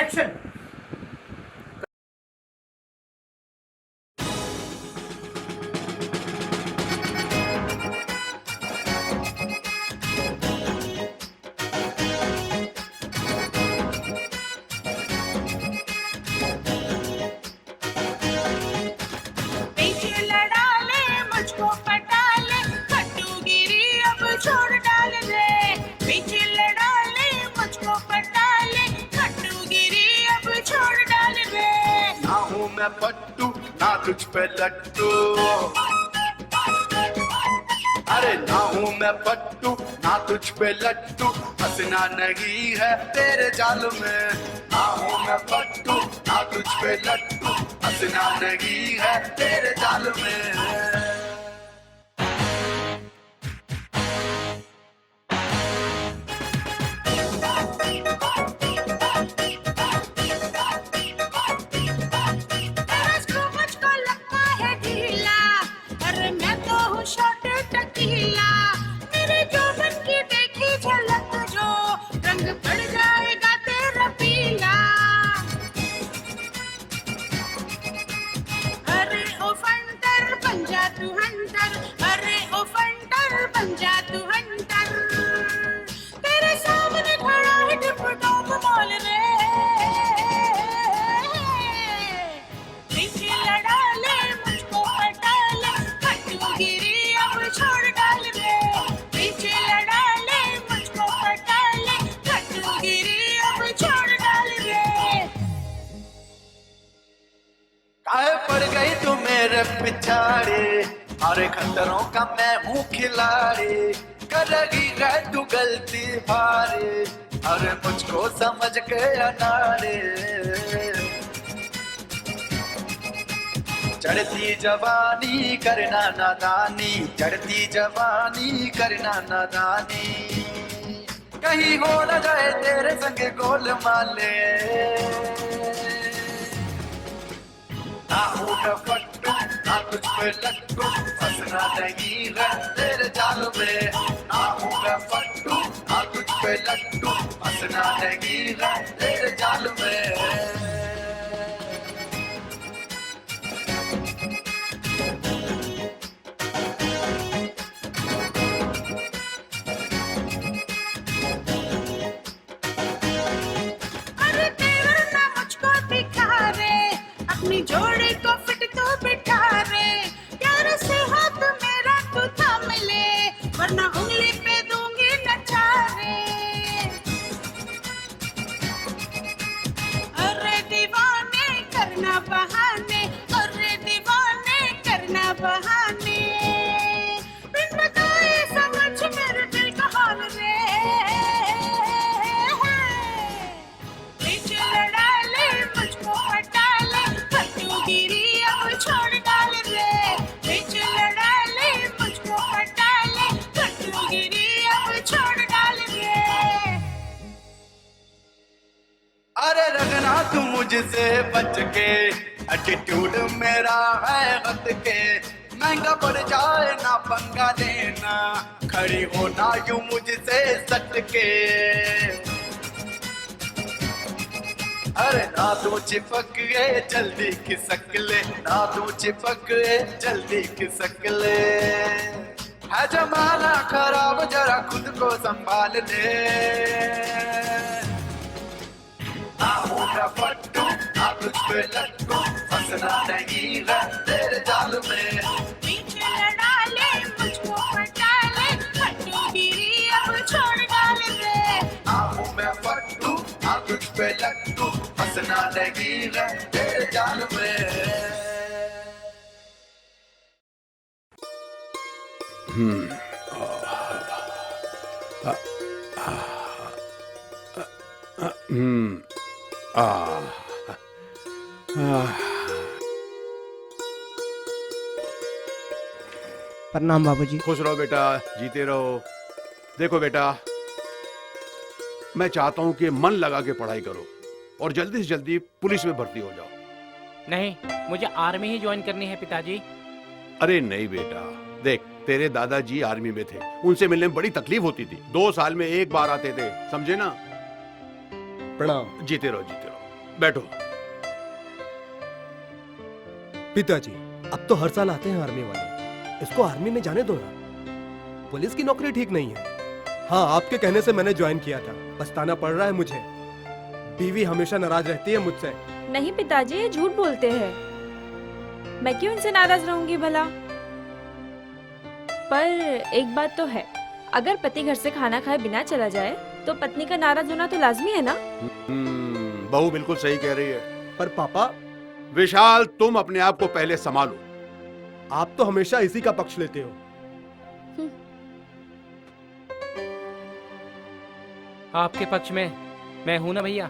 Action. पीछे लड़ा ले मुझको पटा ले, खट्टूगिरी अब छोड़ डाल रे। पीछे लड़ा ले मुझको पटा ले, खट्टूगिरी अब छोड़ डाल रे। ना हूँ मैं पट्टू ना तुझ पे लट्टू, अरे ना हूँ मैं पट्टू ना तुझ पे लट्टू, हंसना नहीं है तेरे जाल में। ना हूँ मैं पट्टू ना तुझ पे लट्टू, हंसना नहीं है तेरे जाल में। तेरा स्क्रू मुझको लगता है ढीला, अरे मैं तो हूँ शॉर्ट टकीला। मेरे जोबन की देखी झलक जो, रंग पड़ जाएगा तेरा पीला। अरे ओ फंटर बन जा तू हंटर, अरे ओ फंटर बन जा तू हंटर। तेरे सामने खड़ा है टिप-टॉप मॉल रे। पीछे लड़ा ले मुझको पटा ले, खट्टूगिरी अब छोड़ डाल रे। पीछे लड़ा ले मुझको पटा ले, खट्टूगिरी अब छोड़ डाल रे। काहे पड़ गई तू मेरे पिछाड़े, अरे खतरों का मैं हूँ खिलाड़ी। करेगी है तू गलती भारी, अरे मुझको समझ के अनाड़े। चढ़ती जवानी करना नादानी, चढ़ती जवानी करना नादानी। कहीं हो न जाए तेरे संग गोलमाले। ना हूँ मैं पट्टू ना तुझ पे लट्टू, हंसना नहीं है तेरे जाल में। ना हूँ मैं पट्टू ना तुझ पे लट्टू, हंसना नहीं है तेरे जाल में। अरे तेवर ना मुझको दिखा रे, अपनी जोड़ी को फिट तो बिठा रे। प्यार से हाथ मेरा तू थाम ले, वरना उंगली पे दूंगी नचारे। अरे दीवाने करना बहाने, अरे दीवाने करना बहाने। बिन बताए समझ मेरे दिल का हाल रे। पीछे लड़ा ले मुझको हटा ले, खट्टूगिरी अब छोड़ डाल रे। पीछे लड़ा ले मुझको हटा ले, खट्टूगिरी अब छोड़ डाल रे। अरे रखना तू मुझसे बच के, एटीट्यूड मेरा है हद के। महंगा पड़ जाए ना पंगा लेना, खड़ी होना यूं मुझसे सट के। अरे ना तू चिपक गए जल्दी खिसक ले, ना तू चिपक गए जल्दी खिसक ले। है जमाना खराब जरा खुद को संभाल ले। ना हूँ मैं पट्टू ना तुझ पे लट्टू, हंसना नहीं है तेरे जाल में। पीछे लड़ा ले मुझको हटा ले, खट्टूगिरी अब छोड़ डाल रे। ना हूँ मैं पट्टू ना तुझ पे लट्टू, हंसना नहीं है तेरे जाल में। प्रणाम बाबूजी। खुश रहो बेटा, जीते रहो। देखो बेटा, मैं चाहता हूँ कि मन लगा के पढ़ाई करो और जल्दी से जल्दी पुलिस में भर्ती हो जाओ। नहीं, मुझे आर्मी ही ज्वाइन करनी है पिताजी। अरे नहीं बेटा, देख तेरे दादाजी आर्मी में थे, उनसे मिलने में बड़ी तकलीफ होती थी। 2 साल में एक बार आते थे, समझे ना। प्रणाम। जीते रहो जीते रहो। बैठो। पिताजी, अब तो हर साल आते हैं आर्मी वाले, इसको आर्मी में जाने दो ना। पुलिस की नौकरी ठीक नहीं है। हाँ, आपके कहने से मैंने ज्वाइन किया था, पछताना पड़ रहा है मुझे। बीवी हमेशा नाराज रहती है मुझसे। नहीं पिताजी, ये झूठ बोलते हैं। मैं क्यों इनसे नाराज रहूंगी भला? पर एक बात तो है, अगर पति घर से खाना खाए बिना चला जाए तो पत्नी का नाराज होना तो लाजमी है ना। बहू बिल्कुल सही कह रही है। पर पापा, विशाल, तुम अपने आप को पहले संभालो। आप तो हमेशा इसी का पक्ष लेते हो। आपके पक्ष में मैं हूं ना भैया।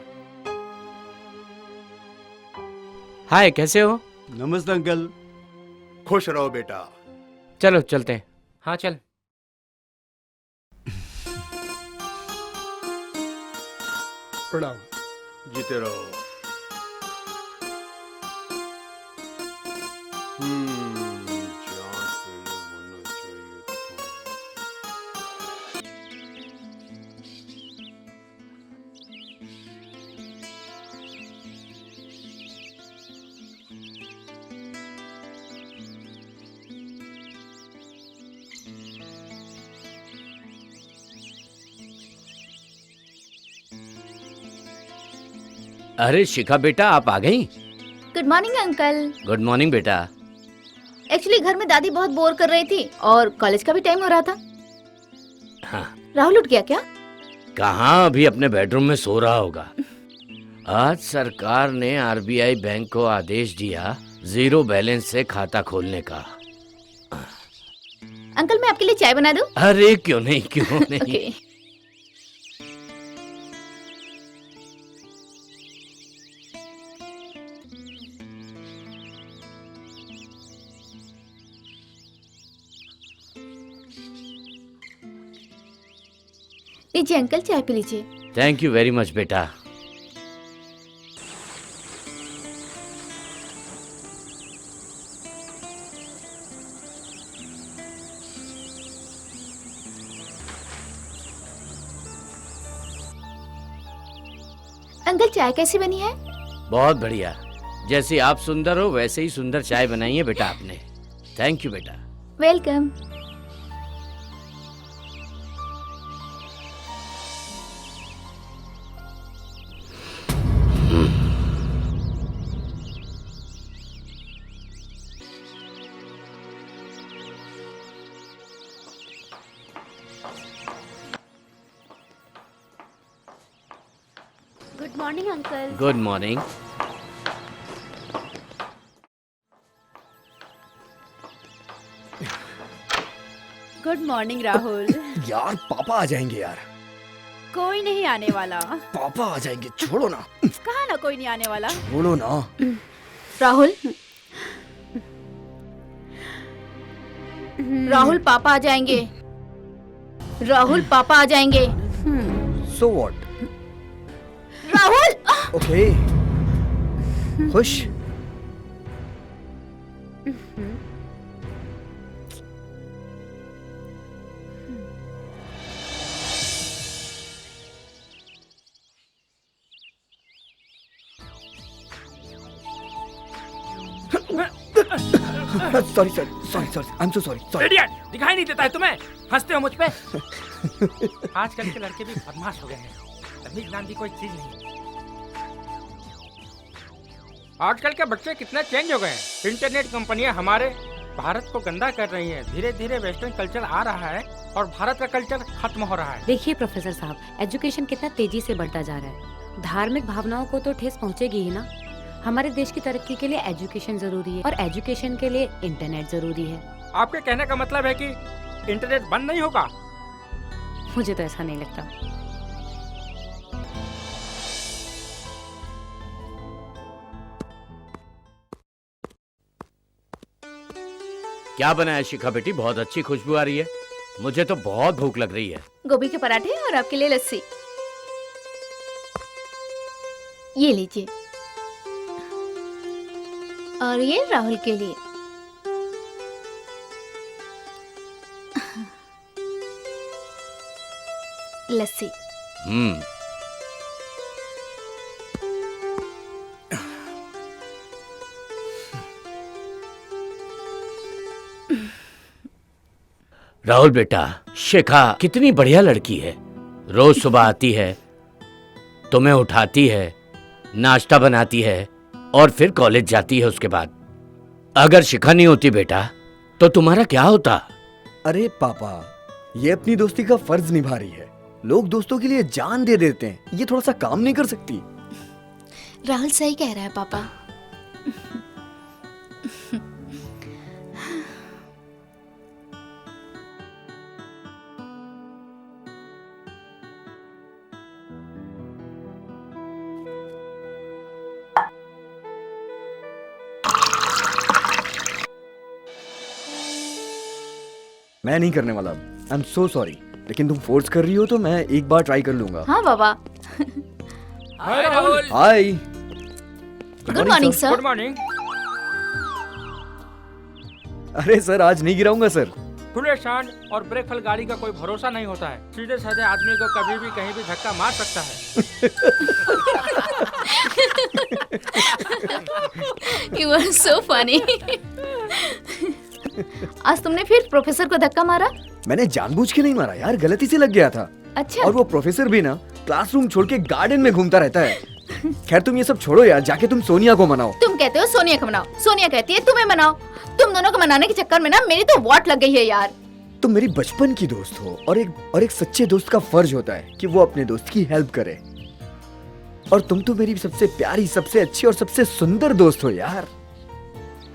हाय, कैसे हो? नमस्ते अंकल। खुश रहो बेटा। चलो चलते हैं। हाँ चल। प्रणाम। जीते रहो। जांच पहले होना चाहिए था। अरे शिखा बेटा, आप आ गई? Good morning uncle. Good morning बेटा। एक्चुअली घर में दादी बहुत बोर कर रही थी और कॉलेज का भी टाइम हो रहा था। हाँ। राहुल उठ गया क्या? कहाँ, अभी अपने बेडरूम में सो रहा होगा। आज सरकार ने आरबीआई बैंक को आदेश दिया जीरो बैलेंस से खाता खोलने का। अंकल, मैं आपके लिए चाय बना दूं? अरे क्यों नहीं, क्यों नहीं। ओके। लीजिए अंकल, चाय पी लीजिए। थैंक यू वेरी मच बेटा। अंकल, चाय कैसी बनी है? बहुत बढ़िया। जैसे आप सुंदर हो वैसे ही सुंदर चाय बनाई है बेटा आपने। थैंक यू बेटा। Welcome. Good morning uncle. Good morning. Good morning Rahul. यार पापा आ जाएंगे यार। कोई नहीं आने वाला। पापा आ जाएंगे, छोड़ो ना। कहा ना कोई नहीं आने वाला। छोड़ो ना। राहुल, राहुल पापा आ जाएंगे। राहुल पापा आ जाएंगे। So what? राहुल! ओके। खुश? Sorry sorry sorry sorry, I am so sorry sorry. Idiot, दिखाई नहीं देता है तुम्हें? हंसते हो मुझ पे? आजकल के लड़के भी बदमाश हो गए हैं। तमीज नाम की कोई चीज नहीं। आजकल के बच्चे कितने चेंज हो गए हैं। इंटरनेट कंपनियां हमारे भारत को गंदा कर रही हैं। धीरे धीरे वेस्टर्न कल्चर आ रहा है और भारत का कल्चर खत्म हो रहा है। देखिए प्रोफेसर साहब, एजुकेशन कितना तेजी से बढ़ता जा रहा है। धार्मिक भावनाओं को तो ठेस पहुंचेगी ही ना। हमारे देश की तरक्की के लिए एजुकेशन जरूरी है और एजुकेशन के लिए इंटरनेट जरूरी है। आपके कहने का मतलब है कि इंटरनेट बंद नहीं होगा? मुझे तो ऐसा नहीं लगता। क्या बनाया शिखा बेटी? बहुत अच्छी खुशबू आ रही है। मुझे तो बहुत भूख लग रही है। गोभी के पराठे और आपके लिए लस्सी। ये लीजिए। और ये राहुल के लिए। लस्सी। राहुल बेटा, शिखा कितनी बढ़िया लड़की है। रोज सुबह आती है, तुम्हें उठाती है, नाश्ता बनाती है और फिर कॉलेज जाती है उसके बाद। अगर शिखा नहीं होती बेटा तो तुम्हारा क्या होता? अरे पापा, ये अपनी दोस्ती का फर्ज निभा रही है। लोग दोस्तों के लिए जान दे देते हैं, ये थोड़ा सा काम नहीं कर सकती? राहुल सही कह रहा है पापा। मैं नहीं करने वाला। आई एम सो सॉरी, लेकिन तुम फोर्स कर रही हो तो मैं एक बार ट्राई कर लूंगा। हाँ बाबा। Hi Rahul. Hi, good morning sir. Good morning. अरे सर, आज नहीं गिराऊंगा सर। खुले शान और ब्रेक फल गाड़ी का कोई भरोसा नहीं होता है। सीधे साधे आदमी को कभी भी कहीं भी धक्का मार सकता है। You are so funny. आज तुमने फिर प्रोफेसर को धक्का मारा? मैंने जानबूझ के नहीं मारा यार, गलती से लग गया था। अच्छा। और वो प्रोफेसर भी ना क्लासरूम छोड़ के गार्डन में घूमता रहता है। खैर तुम ये सब छोड़ो यार, जाके तुम सोनिया को मनाओ। तुम कहते हो सोनिया को मनाओ, सोनिया कहती है तुम्हें मनाओ। तुम दोनों को मनाने के चक्कर में ना मेरी तो वाट लग गई है यार। तुम मेरी बचपन की दोस्त हो और एक सच्चे दोस्त का फर्ज होता है कि वो अपने दोस्त की हेल्प करे। और तुम तो मेरी सबसे प्यारी, सबसे अच्छी और सबसे सुंदर दोस्त हो यार।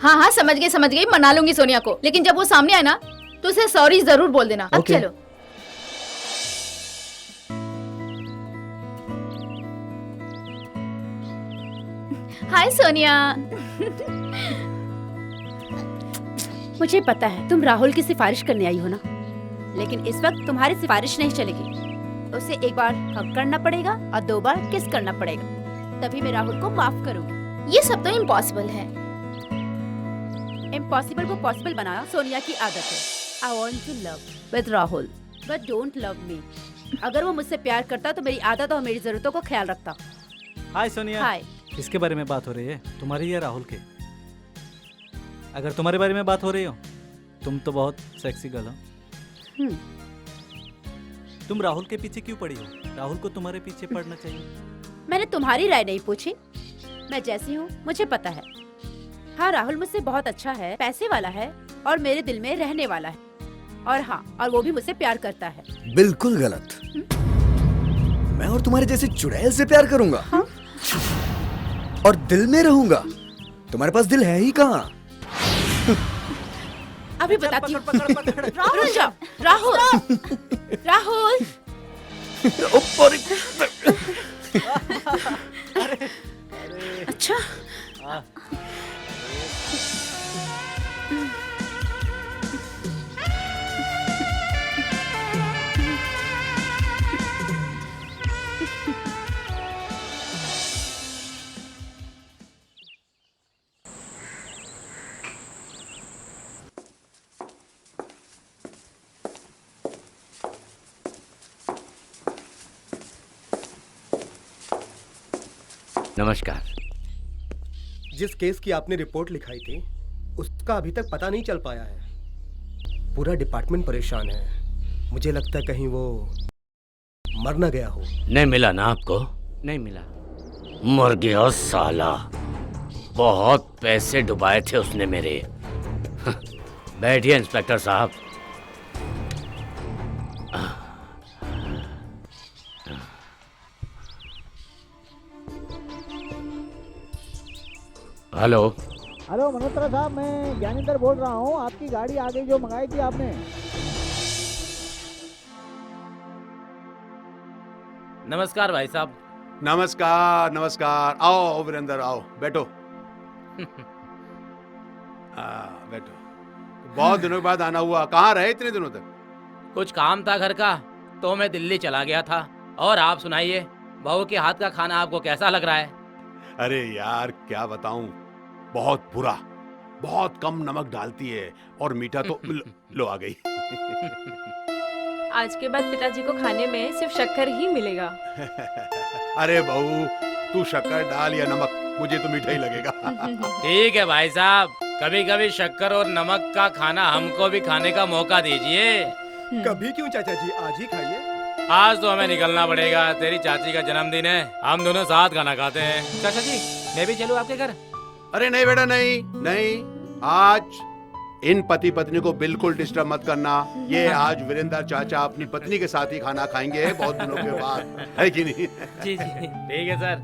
हाँ हाँ, समझ गई, मना लूंगी सोनिया को। लेकिन जब वो सामने आए ना तो उसे सॉरी जरूर बोल देना। अब Okay. चलो। हाय सोनिया। मुझे पता है तुम राहुल की सिफारिश करने आई हो ना, लेकिन इस वक्त तुम्हारी सिफारिश नहीं चलेगी। उसे एक बार हग करना पड़ेगा और 2 बार किस करना पड़ेगा, तभी मैं राहुल को माफ करूंगी। ये सब तो इम्पॉसिबल है। इम्पॉसिबल को पॉसिबल बनाना सोनिया की आदत है। I want to love with Rahul but don't love me. अगर वो मुझसे प्यार करता तो मेरी आदत और मेरी जरूरतों को ख्याल रखता। हाय सोनिया। हाय। किसके बारे में बात हो रही है, तुम्हारी या राहुल के? अगर तुम्हारे बारे में बात हो रही हो, तुम तो बहुत सेक्सी गर्ल हो। तुम राहुल के पीछे क्यों पड़ी हो? राहुल को तुम्हारे पीछे पड़ना चाहिए। मैंने तुम्हारी राय नहीं पूछी, मैं जैसी हूँ मुझे पता है। हाँ, राहुल मुझसे बहुत अच्छा है, पैसे वाला है और मेरे दिल में रहने वाला है। और हाँ, और वो भी मुझसे प्यार करता है। बिल्कुल गलत। मैं और तुम्हारे जैसे चुड़ैल से प्यार करूंगा। हाँ? और दिल में रहूंगा। तुम्हारे पास दिल है ही कहाँ? अभी बताती हूँ। राहुल जाओ। राहुल राहुल। अच्छा। नमस्कार। जिस केस की आपने रिपोर्ट लिखाई थी उसका अभी तक पता नहीं चल पाया है। पूरा डिपार्टमेंट परेशान है। मुझे लगता है कहीं वो मर ना गया हो। नहीं मिला ना आपको? नहीं मिला। मर गया साला। बहुत पैसे डुबाए थे उसने मेरे। बैठिए इंस्पेक्टर साहब। हेलो। हेलो मल्होत्रा साहब, मैं ज्ञानेंद्र बोल रहा हूँ। आपकी गाड़ी आ गई जो मंगाई थी आपने। नमस्कार भाई साहब। नमस्कार नमस्कार। आओ वीरेंद्र, आओ बैठो। बैठो। बहुत दिनों के बाद आना हुआ। कहाँ रहे इतने दिनों तक? कुछ काम था घर का तो मैं दिल्ली चला गया था। और आप सुनाइए, बहू के हाथ का खाना आपको कैसा लग रहा है? अरे यार क्या बताऊं, बहुत बुरा। बहुत कम नमक डालती है और मीठा तो लो आ गई। आज के बाद पिताजी को खाने में सिर्फ शक्कर ही मिलेगा। अरे बहू, तू शक्कर डाल या नमक, मुझे तो मीठा ही लगेगा। ठीक है भाई साहब, कभी कभी शक्कर और नमक का खाना हमको भी खाने का मौका दीजिए। कभी क्यों चाचा जी, आज ही खाइए। आज तो हमें निकलना पड़ेगा, तेरी चाची का जन्मदिन है, हम दोनों साथ खाना खाते हैं। चाचा जी मैं भी चलूं आपके घर? अरे नहीं बेटा, नहीं नहीं, आज इन पति पत्नी को बिल्कुल डिस्टर्ब मत करना। ये आज वीरेंद्र चाचा अपनी पत्नी के साथ ही खाना खाएंगे बहुत दिनों के बाद, है कि नहीं? जी जी ठीक है सर,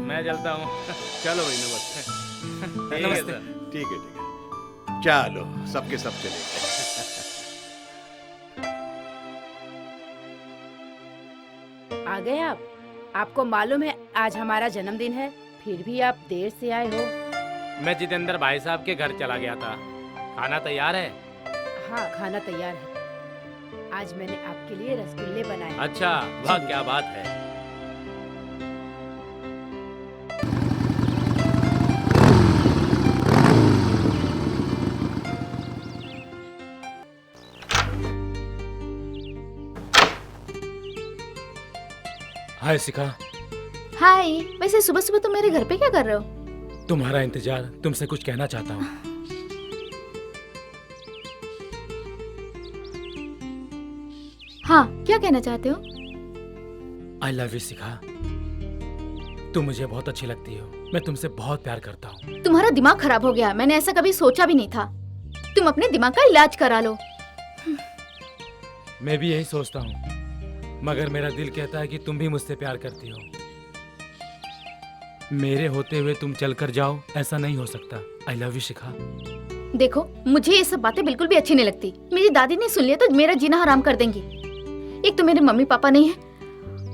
मैं चलता हूँ। चलो भाई, नमस्ते। ठीक है नमस्ते। सर, ठीक है ठीक है, चलो सबके सब चले गए। आ गए आप? आपको मालूम है आज हमारा जन्मदिन है, फिर भी आप देर से आए हो। मैं जितेंद्र भाई साहब के घर चला गया था। खाना तैयार है? हाँ खाना तैयार है। आज मैंने आपके लिए रसगुल्ले बनाए हैं। अच्छा, वाह क्या बात है। हाय शिखा। हाय, वैसे सुबह सुबह तुम मेरे घर पे क्या कर रहे हो? तुम्हारा इंतजार, तुमसे कुछ कहना चाहता हूँ। हाँ, क्या कहना चाहते हो? आई लव यू शिखा, तुम मुझे बहुत अच्छी लगती हो, मैं तुमसे बहुत प्यार करता हूँ। तुम्हारा दिमाग खराब हो गया, मैंने ऐसा कभी सोचा भी नहीं था। तुम अपने दिमाग का इलाज करा लो। मैं भी यही सोचता हूँ, मगर मेरा दिल कहता है कि तुम भी मुझसे प्यार करती हो। मेरे होते हुए तुम चल कर जाओ, ऐसा नहीं हो सकता। आई लव यू शिखा। देखो, मुझे ये सब बातें बिल्कुल भी अच्छी नहीं लगती। मेरी दादी ने सुन लिया तो मेरा जीना हराम कर देंगी। एक तो मेरे मम्मी पापा नहीं है,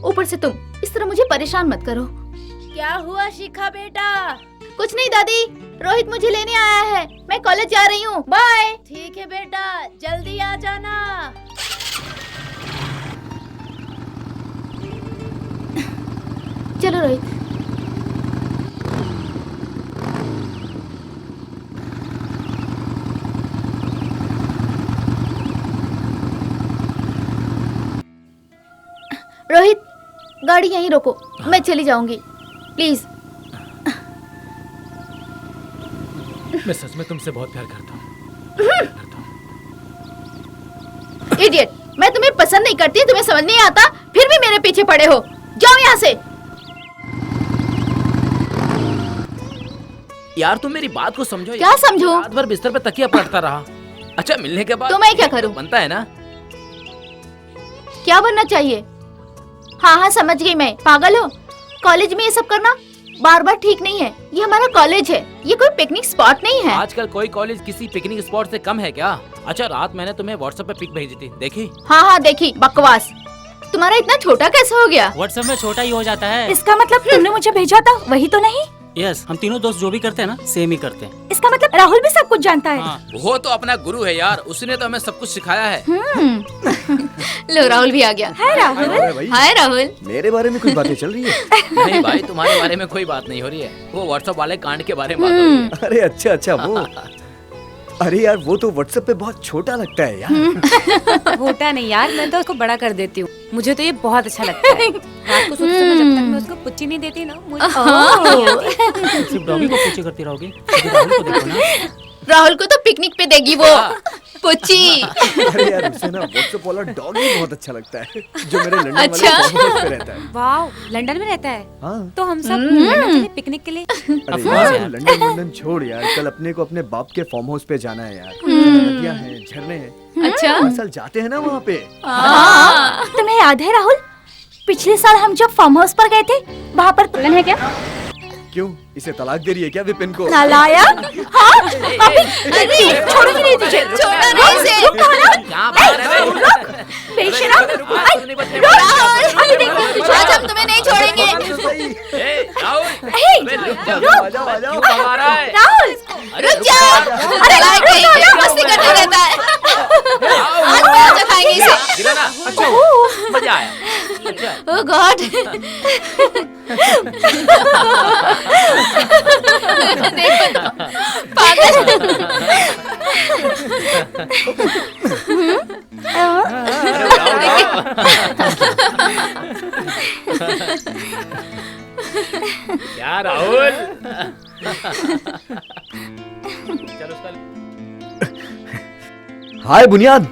ऊपर से तुम इस तरह मुझे परेशान मत करो। क्या हुआ शिखा बेटा? कुछ नहीं दादी, रोहित मुझे लेने आया है, मैं कॉलेज जा रही हूँ, बाय। ठीक है बेटा, जल्दी आ जाना। चलो रोहित। रोहित, गाड़ी यहीं रोको, मैं चली जाऊंगी, प्लीज। मैं सच में तुमसे बहुत प्यार करता हूँ। इडियट, मैं तुम्हें पसंद नहीं करती, तुम्हें समझ नहीं आता, फिर भी मेरे पीछे पड़े हो। जाओ यहाँ से। यार तुम मेरी बात को समझो। क्या समझो? रात भर बिस्तर पे तकिया पलटता रहा। अच्छा, मिलने के बाद तो मैं क्या करूं? बनता है ना। क्या बनना चाहिए? हाँ हाँ समझ गई मैं, पागल हो? कॉलेज में ये सब करना बार बार ठीक नहीं है। ये हमारा कॉलेज है, ये कोई पिकनिक स्पॉट नहीं है। आजकल कोई कॉलेज किसी पिकनिक स्पॉट से कम है क्या? अच्छा, रात मैंने तुम्हें व्हाट्सएप पे पिक भेजी थी, देखी? हाँ हाँ देखी। बकवास, तुम्हारा इतना छोटा कैसे हो गया? व्हाट्सएप में छोटा ही हो जाता है। इसका मतलब तुमने मुझे भेजा था, वही तो नहीं? यस, हम तीनों दोस्त जो भी करते हैं ना, सेम ही करते हैं। इसका मतलब राहुल भी सब कुछ जानता है। हाँ, वो तो अपना गुरु है यार, उसने तो हमें सब कुछ सिखाया है। लो राहुल भी आ गया। हाय राहुल। अरे भाई, हाय राहुल। मेरे बारे में कुछ बातें चल रही है? नहीं भाई, तुम्हारे बारे में कोई बात नहीं हो रही है, वो व्हाट्सएप वाले कांड के बारे में बात हो रही है। अरे अच्छा अच्छा, वो अरे यार, वो तो व्हाट्सएप पे बहुत छोटा लगता है यार। छोटा नहीं यार, मैं तो उसको बड़ा कर देती हूँ। मुझे तो ये बहुत अच्छा लगता है। रात को सोते समय जब तक मैं उसको पुच्ची नहीं देती ना, मुझे सिर्फ डॉगी को पूछे करती रहोगी, राहुल को देखो ना। राहुल को तो पिकनिक पे देगी वो पुच्ची। अरे यार, उसे ना व्हाट्सएप वाला डॉग ही बहुत अच्छा लगता है, जो मेरे लंदन अच्छा? वाले फार्म हाउस पे रहता है। वाह, लंदन में रहता है? हाँ। तो हम सब लंदन चले पिकनिक के लिए। अरे यार, लंदन लंदन छोड़ यार, कल अपने को अपने बाप के फार्म हाउस पे जाना है यार। नदियाँ हैं, झरने हैं। अच्छा? असल जाते हैं ना वहाँ पे। तुम्हें याद है राहुल, पिछले साल हम जब फार्म हाउस पर गए थे, वहाँ पर तुलन है क्या? क्यों, इसे तलाक दे रही है क्या विपिन को? नालायक। हाँ, अभी छोड़ूंगी नहीं तुझे। छोड़ना नहीं इसे। रुक कहाँ ना? क्या बात है? बेशरम। आज हम तुम्हें नहीं छोड़ेंगे। राहुल, आ जाओ आ जाओ। क्यों भगा रहा है? राहुल, रुक जाओ। अरे लाइक कहीं मस्ती करता रहता है। आज मजा खाएंगे इसे। गिरा ना? अच्छा, मजा आया। अच्छा, ओह गॉड। देखो तो, पागल। क्या राहुल? चल उसका हाय बुनियाद,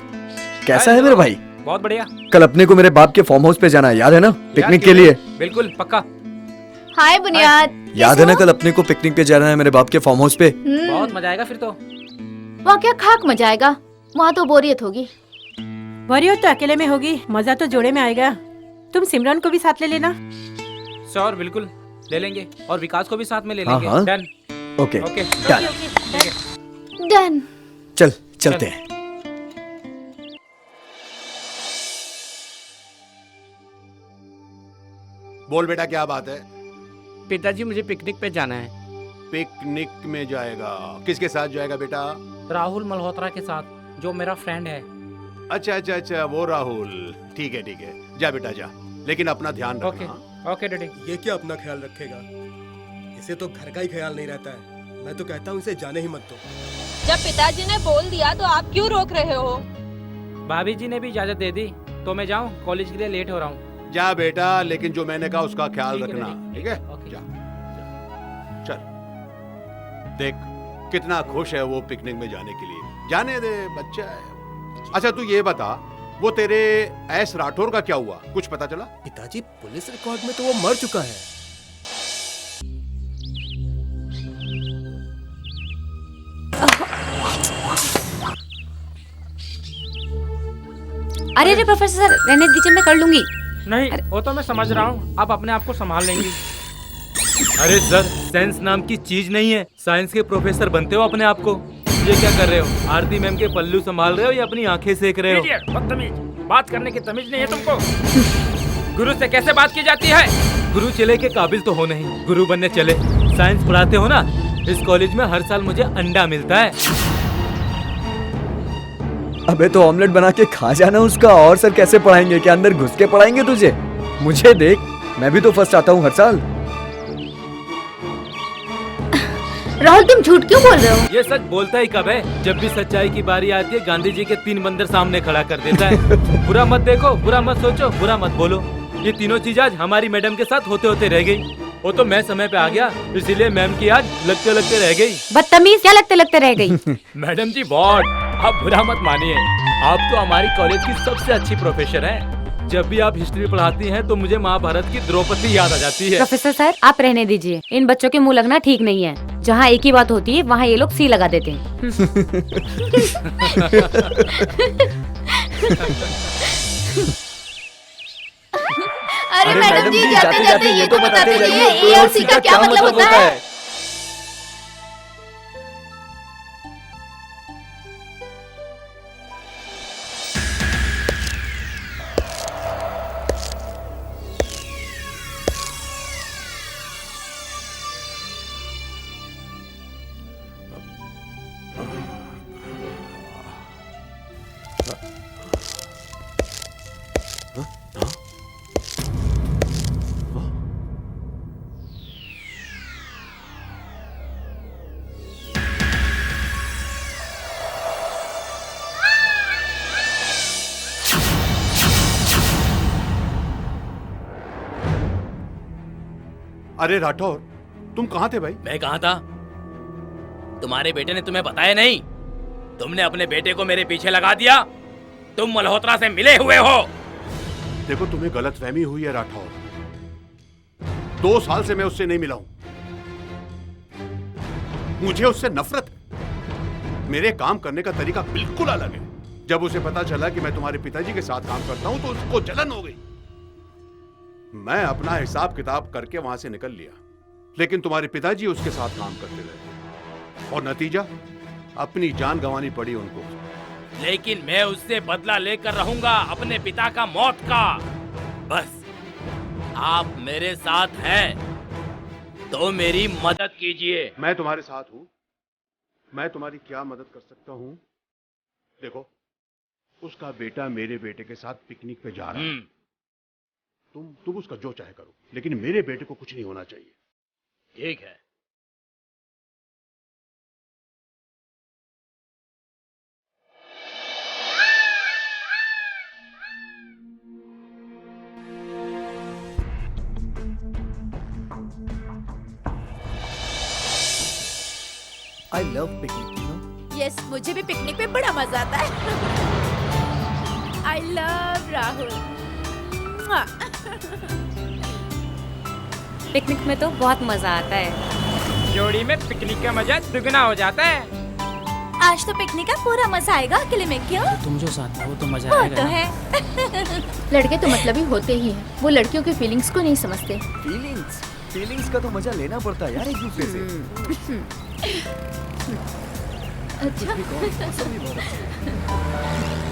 कैसा है मेरे भाई? बहुत बढ़िया। कल अपने को मेरे बाप के फार्म हाउस पे जाना है, याद है ना? पिकनिक के लिए। बिल्कुल पक्का। हाय बुनियाद। याद है ना कल अपने को पिकनिक पे जाना है मेरे बाप के फार्म हाउस पे? बहुत मजा आएगा फिर तो। वहाँ क्या खाक मजा आएगा, वहाँ तो बोरियत होगी। बोरियत तो अकेले में होगी, मजा तो जोड़े में आएगा। तुम सिमरन को भी साथ ले लेना। श्योर, बिल्कुल ले लेंगे, और विकास को भी साथ में ले हाँ, लेंगे। हाँ। Done. Okay okay done. Done. चल चलते हैं। बोल बेटा, क्या बात है? पिताजी मुझे पिकनिक पे जाना है। पिकनिक में जाएगा? किसके साथ जाएगा बेटा? राहुल मल्होत्रा के साथ, जो मेरा फ्रेंड है। अच्छा अच्छा अच्छा, वो राहुल। ठीक है ठीक है, जा बेटा जा, लेकिन अपना ध्यान रखना। Okay okay daddy. ये क्या अपना ख्याल रखेगा? इसे तो घर का ही ख्याल नहीं रहता है। मैं तो कहता हूँ इसे जाने ही मत दो। जब पिताजी ने बोल दिया तो आप क्यों रोक रहे हो? भाभी जी ने भी इजाजत दे दी, तो मैं जाऊँ? कॉलेज के लिए लेट हो रहा हूँ। जा बेटा, लेकिन जो मैंने कहा उसका ख्याल ठीक है रखना, डैडी। ठीक है? ओके। जा चल, देख कितना खुश है वो पिकनिक में जाने के लिए। जाने दे, बच्चा है। अच्छा तू ये बता, वो तेरे एस राठौर का क्या हुआ, कुछ पता चला? पिताजी पुलिस रिकॉर्ड में तो वो मर चुका है। अरे अरे प्रोफेसर, रहने दीजिए, मैं कर लूंगी। नहीं, वो तो मैं समझ रहा हूँ, आप अपने आप को संभाल लेंगी। अरे सर, साइंस नाम की चीज नहीं है। साइंस के प्रोफेसर बनते हो अपने आप को। ये क्या कर रहे हो? आरती मैम के पल्लू संभाल रहे हो या अपनी आंखें सेक रहे हो? बदतमीज, बात करने की तमीज नहीं है तुमको। गुरु से कैसे बात की जाती है? गुरु चले के काबिल तो हो नहीं, गुरु बनने चले। साइंस पढ़ाते हो ना, इस कॉलेज में हर साल मुझे अंडा मिलता है। अबे तो ऑमलेट बना के खा जाना उसका। और सर कैसे पढ़ाएंगे? क्या अंदर घुस के पढ़ाएंगे तुझे? मुझे देख, मैं भी तो फर्स्ट आता हूँ हर साल। राहुल तुम झूठ क्यों बोल रहे हो? ये सच बोलता ही कब है? जब भी सच्चाई की बारी आती है, गांधी जी के 3 बंदर सामने खड़ा कर देता है। बुरा मत देखो, बुरा मत सोचो, बुरा मत बोलो। ये तीनों चीज आज हमारी मैडम के साथ होते होते रह गई। वो तो मैं समय पे आ गया, इसीलिए मैम की आज लगते लगते रह गई। बदतमीज, क्या लगते लगते रह गई? मैडम जी बहुत, आप बुरा मत मानिए। आप तो हमारी कॉलेज की सबसे अच्छी प्रोफेसर हैं। जब भी आप हिस्ट्री पढ़ाती हैं तो मुझे महाभारत की द्रौपदी याद आ जाती है। प्रोफेसर सर, आप रहने दीजिए। इन बच्चों के मुंह लगना ठीक नहीं है। जहाँ एक ही बात होती है वहाँ ये लोग सी लगा देते हैं। अरे मैडम जी, जाते जाते ये तो बताते जाइए, ए और सी का क्या मतलब होता है? अरे राठौर, तुम कहाँ थे भाई? मैं कहाँ था? तुम्हारे बेटे ने तुम्हें बताया नहीं? तुमने अपने बेटे को मेरे पीछे लगा दिया। तुम मल्होत्रा से मिले हुए हो। देखो तुम्हें गलतफहमी हुई है राठौर। 2 साल से मैं उससे नहीं मिला हूं। मुझे उससे नफरत है। मेरे काम करने का तरीका बिल्कुल अलग है। जब उसे पता चला कि मैं तुम्हारे पिताजी के साथ काम करता हूं तो उसको जलन हो गई। मैं अपना हिसाब किताब करके वहां से निकल लिया, लेकिन तुम्हारे पिताजी उसके साथ काम करते रहे और नतीजा, अपनी जान गंवानी पड़ी उनको। लेकिन मैं उससे बदला लेकर रहूंगा, अपने पिता का मौत का। बस आप मेरे साथ हैं तो मेरी मदद कीजिए। मैं तुम्हारे साथ हूं। मैं तुम्हारी क्या मदद कर सकता हूं? देखो, उसका बेटा मेरे बेटे के साथ पिकनिक पे जा रहा है। तुम उसका जो चाहे करो, लेकिन मेरे बेटे को कुछ नहीं होना चाहिए। ठीक है। I love picnic, you know? Yes, मुझे भी पिकनिक पे बड़ा मजा आता है। I love Rahul. पिकनिक में तो बहुत मजा आता है। जोड़ी में पिकनिक का मजा दुगना हो जाता है। आज तो पिकनिक का पूरा मजा आएगा, अकेले में क्यों? तुम जो साथ हो तो मजा वो आएगा तो ना। है। लड़के तो मतलबी होते ही हैं, वो लड़कियों की फीलिंग्स को नहीं समझते। फीलिंग्स का तो मजा लेना पड़ता है यार एक दूसरे से। अच्छा। भी कौन, मौसम भी बहुत अच्छा है।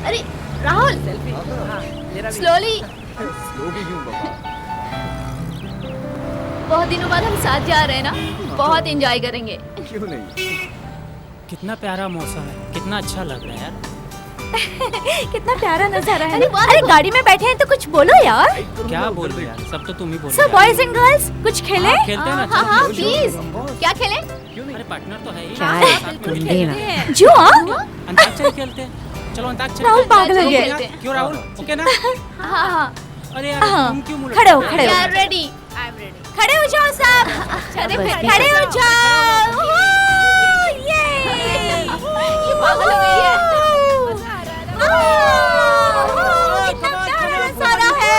अरे राहुल, स्लोली। स्लो भी हूँ बाबा। बहुत दिनों बाद हम साथ जा रहे हैं ना, बहुत एंजॉय करेंगे। क्यों नहीं? कितना प्यारा मौसम है, कितना अच्छा लग रहा है यार। कितना प्यारा नजारा है। अरे गाड़ी में बैठे हैं तो कुछ बोलो यार। क्या बोल रहे यार, सब तो तुम ही बोल रहे सब बॉयज एंड गर्ल्स कुछ खेले? खेलते हैं ना। हाँ हाँ प्लीज, क्या खेलें? अरे पार्टनर तो है ही। क्या साथ है? में बिल्कुल खेलते खेलते हैं। हैं। जो अंताक्षरी खेलते हैं। चलो अंताक्षरी। राहुल पागल हो गया। खेलते हैं। क्यों राहुल, ओके ना? हाँ हाँ, अरे यार तुम क्यों मुड़ खड़े हो, खड़े हो। यार रेडी। खड़े हो जाओ सब। खड़े हो जाओ। ये पागल हो गई है। कितना प्यारा नजारा है।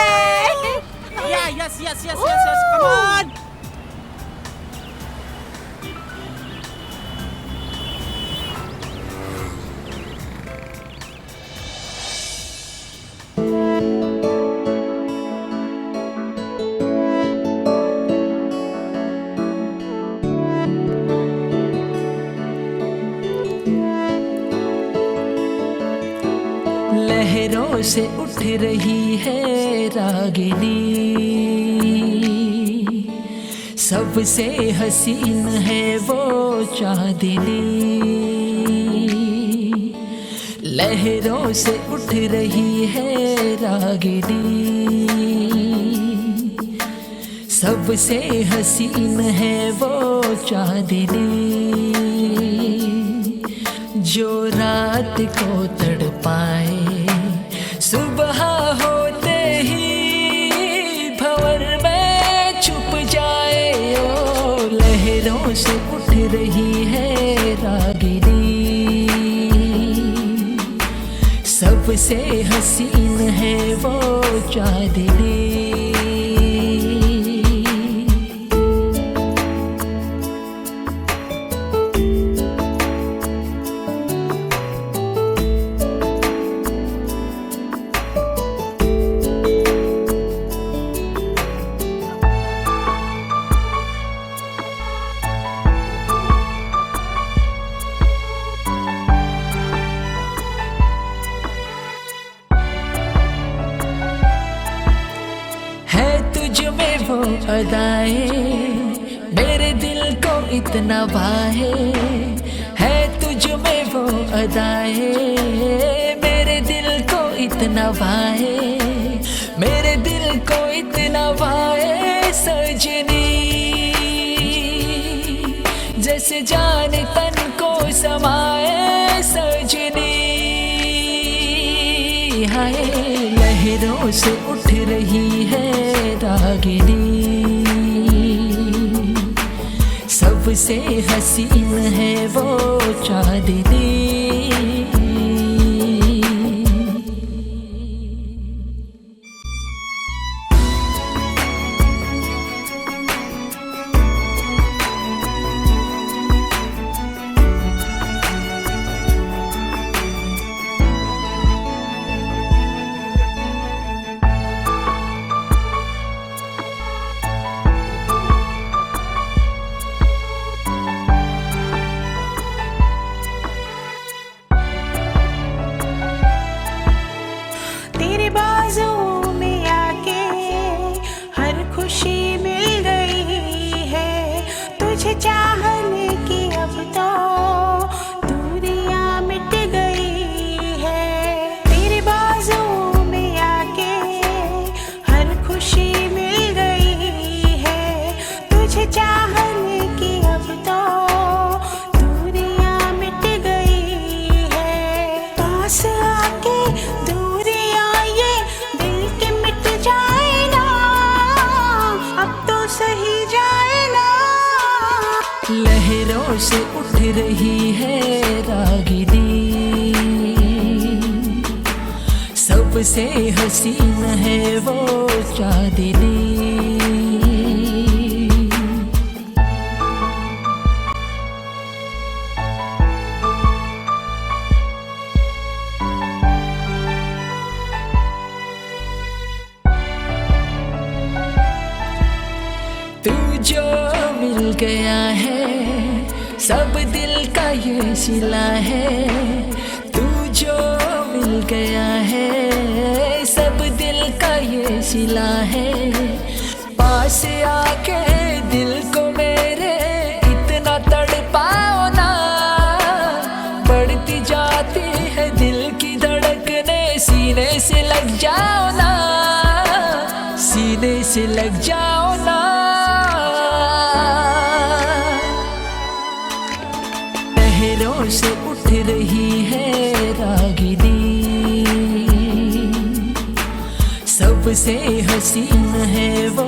Yes yes yes yes, come on. लहरों से उठ रही है रागिनी, सबसे हसीन है वो चांदनी। लहरों से उठ रही है रागिनी, सबसे हसीन है वो चांदनी। जो रात को तड़पाए, सुबह होते ही भंवर में छुप जाए। ओ लहरों से उठ रही है रागिनी, सबसे हसीन है वो चांदनी। वो अदाएं मेरे दिल को इतना भाए, है तुझ में वो अदाएं मेरे दिल को इतना भाए, मेरे दिल को इतना भाए सजनी। जैसे जान तन को समाए सजनी। हाय लहरों से उठ रही है रागिनी, सबसे हसीन है वो चांदनी। तेरे बाजू में आके हर खुशी मिल गई है, तुझे चाहने की अब तो दूरियां मिट गई है। तेरे बाजू में आके हर खुशी मिल गई है, तुझे चाहने की अब तो दूरियां मिट गई है। पास आके दूरियां ये दिल के मिट जाए ना, अब तो सही जाए ना। लहरों लहरों से उठ रही है रागिनी, सबसे हसीन है वो चांदनी। तू जो मिल गया है सब दिल का ये सिला है, तू जो मिल गया है सब दिल का ये सिला है। पास आके दिल को मेरे इतना तड़पाओ ना, बढ़ती जाती है दिल की धड़कने, सीने से लग जाओ ना, सीने से लग जाओ ना। लहरों से उठ रही है रागिनी, सबसे हसीन है वो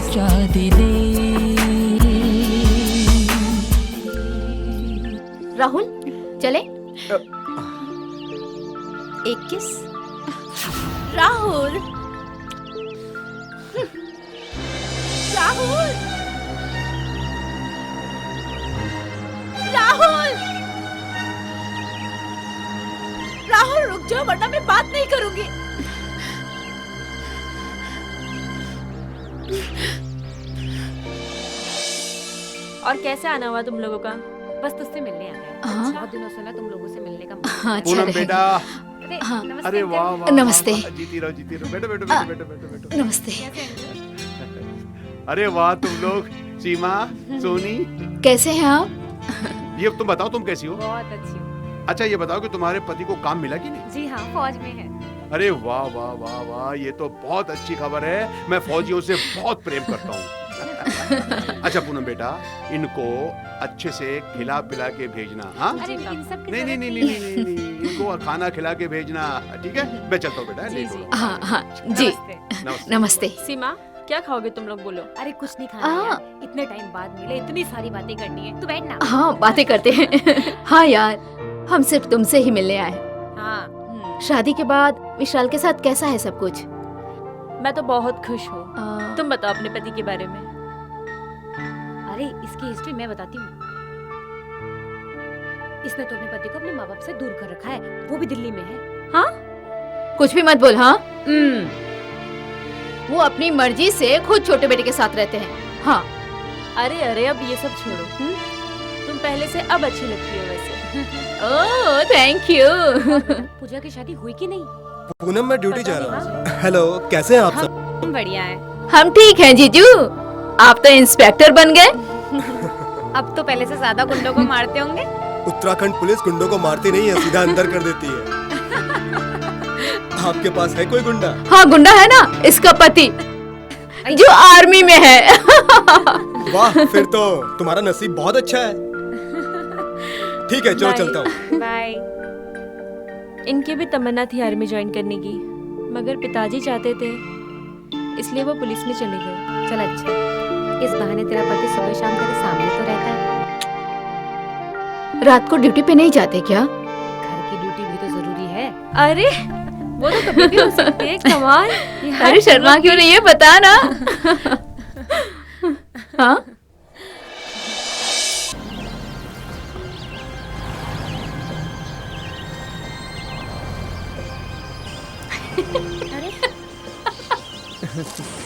चांदनी। राहुल चले? एक किस। राहुल, राहुल, राहुल, राहुल रुक जाओ वरना मैं बात नहीं करूंगी। और कैसे आना हुआ तुम लोगों का? बस तुझसे मिलने आ गए। हाँ। बहुत दिनों से ना तुम लोगों से मिलने का हाँ, अच्छा पूनम रहेगा। बेटा, हाँ। अरे वाह वाह, नमस्ते। वाह, जीती रहो जीती रहो, बैठो बैठो बैठो बैठो बैठो बैठो। नमस्ते। अरे वाह तुम लोग, सीमा, सोनी, कैसे हैं आप? ये तुम बताओ तुम कैसी हो? बहुत अच्छी हूँ। अच्छा ये बताओ कि तुम्हारे पति को काम मिला कि नहीं? जी हाँ, फौज में है। अरे वाह वाह वाह वाह, ये तो बहुत अच्छी खबर है। मैं फौजियों से बहुत प्रेम करता हूँ। अच्छा पूनम बेटा, इनको अच्छे से खिला पिला के भेजना। हाँ अरे इन सब की नहीं नहीं नहीं नहीं नहीं नहीं, इनको खाना खिला के भेजना, ठीक है? मैं चलता हूँ बेटा, लेट हो रहा हूँ। हाँ हाँ जी, नमस्ते। नमस्ते। सीमा, क्या खाओगे तुम लोग, बोलो। अरे कुछ नहीं खाना यार, इतने टाइम बाद मिले, इतनी सारी बातें करनी है। तू बैठ ना। हाँ बातें करते हैं। हाँ यार, हम सिर्फ तुमसे ही मिलने आए। हाँ। शादी के बाद विशाल के साथ कैसा है सब कुछ? मैं तो बहुत खुश हूँ। तुम बताओ अपने पति के बारे में। अरे इसकी हिस्ट्री मैं बताती हूँ। इसने तो अपने पति को अपने माँ बाप से दूर कर रखा है, वो भी दिल्ली में है। हाँ? कुछ भी मत बोल। हाँ वो अपनी मर्जी से खुद छोटे बेटे के साथ रहते हैं। हाँ। अरे अरे अब ये सब छोड़ो। तुम पहले से अब अच्छी लगती हो वैसे। Oh thank you. पूजा की शादी हुई कि नहीं? पूनम मैं ड्यूटी जा रहा हूँ। हेलो, कैसे हैं आप सब? बढ़िया है। हम ठीक हैं जीजू, आप तो इंस्पेक्टर बन गए। अब तो पहले से ज्यादा गुंडों को मारते होंगे। उत्तराखंड पुलिस गुंडों को मारती नहीं है, सीधा अंदर कर देती है। आपके पास है कोई गुंडा? हाँ गुंडा है ना, इसका पति जो आर्मी में है। वाह, फिर तो तुम्हारा नसीब बहुत अच्छा है। ठीक है चलो चलता हूँ। बाय। इनकी भी तमन्ना थी आर्मी ज्वाइन करने की, मगर पिताजी चाहते थे, इसलिए वो पुलिस में चले गए। चल अच्छा, इस बहाने तेरा पति सुबह शाम तेरे सामने तो रहता है। रात को ड्यूटी पे नहीं जाते क्या? घर की ड्यूटी भी तो जरूरी है। अरे वो तो कभी भी हो सकती है। कमाल। अरे शर्मा क्यों नहीं है, बता ना। हाँ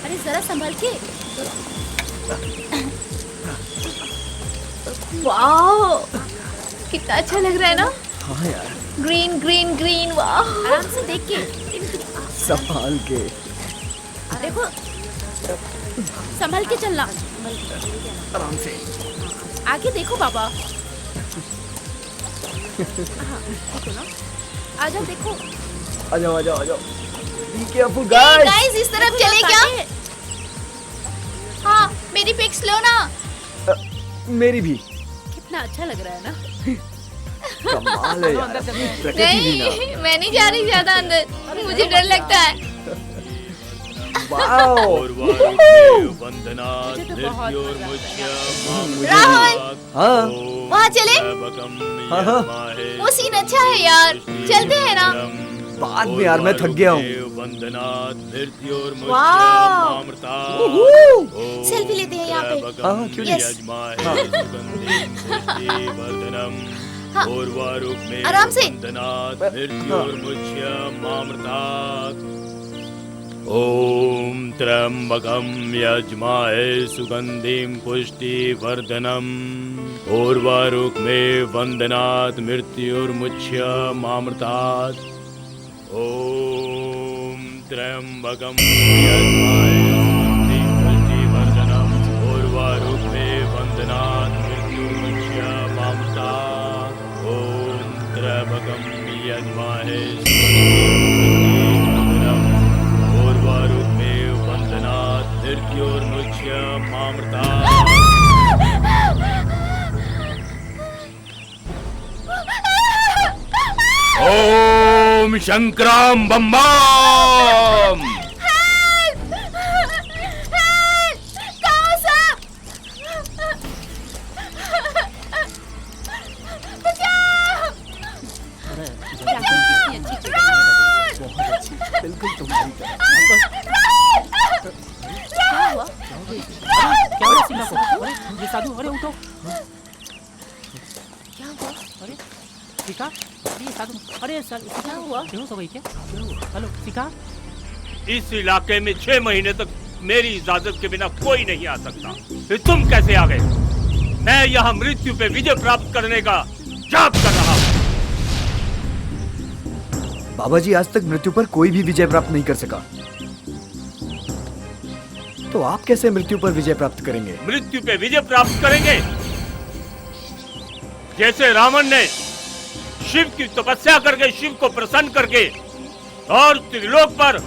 अरे जरा संभल के। वाओ कितना अच्छा लग रहा है ना। हाँ यार, ग्रीन ग्रीन ग्रीन। वाह आराम से देख के। संभाल के। देखो संभल के चलना। आराम से। आगे देखो बाबा। हाँ देखो ना, आ जाओ देखो। आ जाओ आ जाओ आ जाओ। Be careful guys. गाइस इस तरफ चले क्या? हाँ मेरी पिक्स लो ना। मेरी भी। कितना अच्छा लग रहा है ना। कमाल है यार, अपनी प्रकृति भी ना। नहीं मैं नहीं जा रही ज्यादा अंदर, मुझे डर लगता है। वाओ। वंदना राहुल, हाँ वहाँ चले। हाँ हाँ वो सीन अच्छा है यार, चलते हैं ना। बाद में यार, मैं थक गया हूँ। वाह, सेल्फी लेते हैं यहाँ पे। हाँ क्यों यस, नहीं। आराम से। ओम त्र्यंबकं यजमाहे सुगंधिं पुष्टिवर्धनम् उर्वारुकमेव वंदनात् मृत्युर्मुच्यमामृतात्। ओम त्र्यंबकं यजमाहे सुगंधिं पुष्टिवर्धनम् उर्वारुकमेव वंदनात् मृत्युर्मुच्यमामृतात्। ओम त्र्यंबकं यजमाहे ओम शंकराम बम बम। बिल्कुल तुम्हारी तरह। क्या हुआ? क्या हुआ सीमा को? अरे ये साधु, अरे उठो। क्या हुआ? अरे सीका, अरे साधु, अरे सर क्या हुआ? क्यों हो गई क्या? Hello caeca. इस इलाके में 6 महीने तक मेरी इजाजत के बिना कोई नहीं आ सकता। फिर तुम कैसे आ गए? मैं यहाँ मृत्यु पे विजय प्राप्त करने का जाप कर रहा हूँ। बाबा जी, आज तक मृत्यु पर कोई भी विजय प्राप्त नहीं कर सका, तो आप कैसे मृत्यु पर विजय प्राप्त करेंगे? मृत्यु पे विजय प्राप्त करेंगे जैसे रावण ने शिव की तपस्या करके शिव को प्रसन्न करके और त्रिलोक पर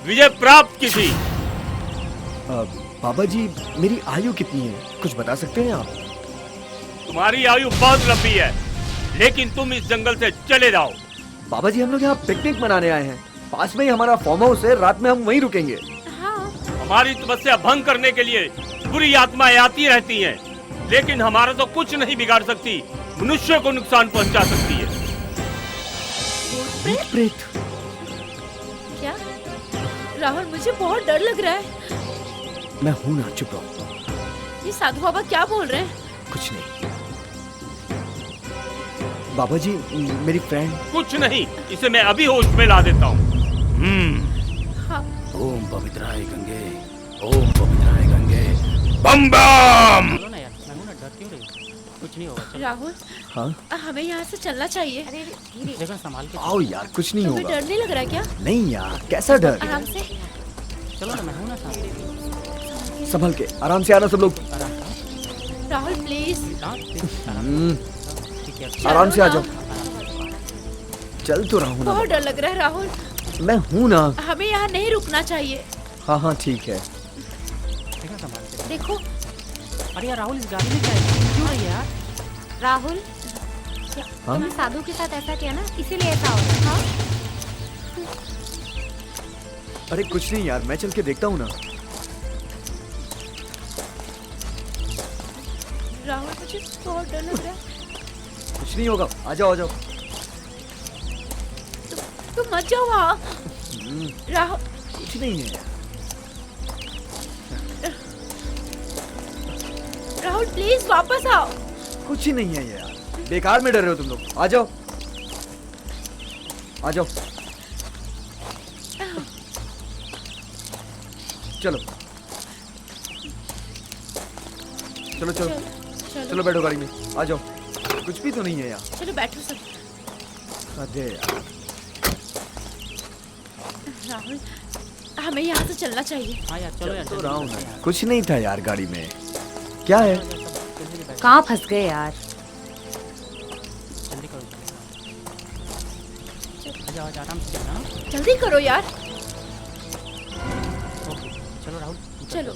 विजय प्राप्त की थी। बाबा जी, मेरी आयु कितनी है, कुछ बता सकते हैं आप? तुम्हारी आयु बहुत लंबी है, लेकिन तुम इस जंगल से चले जाओ। बाबा जी, हम लोग यहाँ पिकनिक मनाने आए हैं, पास में ही हमारा फार्म हाउस है, रात में हम वहीं रुकेंगे। हमारी तपस्या भंग करने के लिए बुरी आत्माएं आती रहती हैं, लेकिन हमारा तो कुछ नहीं बिगाड़ सकती, मनुष्य को नुकसान पहुंचा सकती है। भूत प्रेत? क्या? राहुल, मुझे बहुत डर लग रहा है। मैं हूं ना, चुप रहो। ये साधु बाबा क्या बोल रहे हैं? कुछ नहीं। बाबा जी, मेरी फ्रेंड। कुछ नहीं, इसे मैं अभी होश में ला देता हूँ। हाँ। ओम पवित्राय गंगे, ओम पवित्राय गंगे, बम बम। चलो ना यार, मैं हूं ना, डर क्यों रही? कुछ नहीं होगा। राहुल, हाँ? हमें यहाँ से चलना चाहिए। अरे देखो संभाल के। आओ यार, कुछ नहीं तुम्हें होगा। डर नहीं लग रहा क्या? नहीं यार, कैसा डर? आराम से। चलो ना, मैं हूं ना साथ। संभल के, आराम से आना सब लोग। राहुल प्लीज। आराम से आ जाओ। चल तो रहा हूँ ना। बहुत डर लग रहा है राहुल। मैं हूँ ना। हमें यहाँ नहीं रुकना चाहिए। हाँ हाँ ठीक है। देखो। अरे यार राहुल, इस गाड़ी में क्या है? क्यों रही है यार? राहुल, हाँ? तुमने साधु के साथ ऐसा किया ना, इसीलिए ऐसा हो रहा है। हाँ? अरे कुछ नहीं यार, मैं चल के देखता हूँ ना। राहुल, मुझे बहुत डर लग रहा है। कुछ नहीं होगा, आ जाओ आ जाओ। तुम मत जाओ वहाँ। राहुल, कुछ नहीं है। राहुल प्लीज वापस आओ। कुछ ही नहीं है यार, बेकार में डर रहे हो तुम लोग। आ जाओ आ जाओ। चलो चलो चलो चलो बैठो गाड़ी में, आ जाओ। कुछ भी तो नहीं है यार। चलो बैठो सब। अरे यार राहुल, हमें यहाँ से चलना चाहिए। हाँ यार चलो यार। तो रहा हूँ ना। कुछ नहीं था यार गाड़ी में। क्या है? कहाँ फंस गए यार? जल्दी करो। आजा आजा, आराम से चलना। जल्दी करो यार। ओके चलो राहुल, चलो।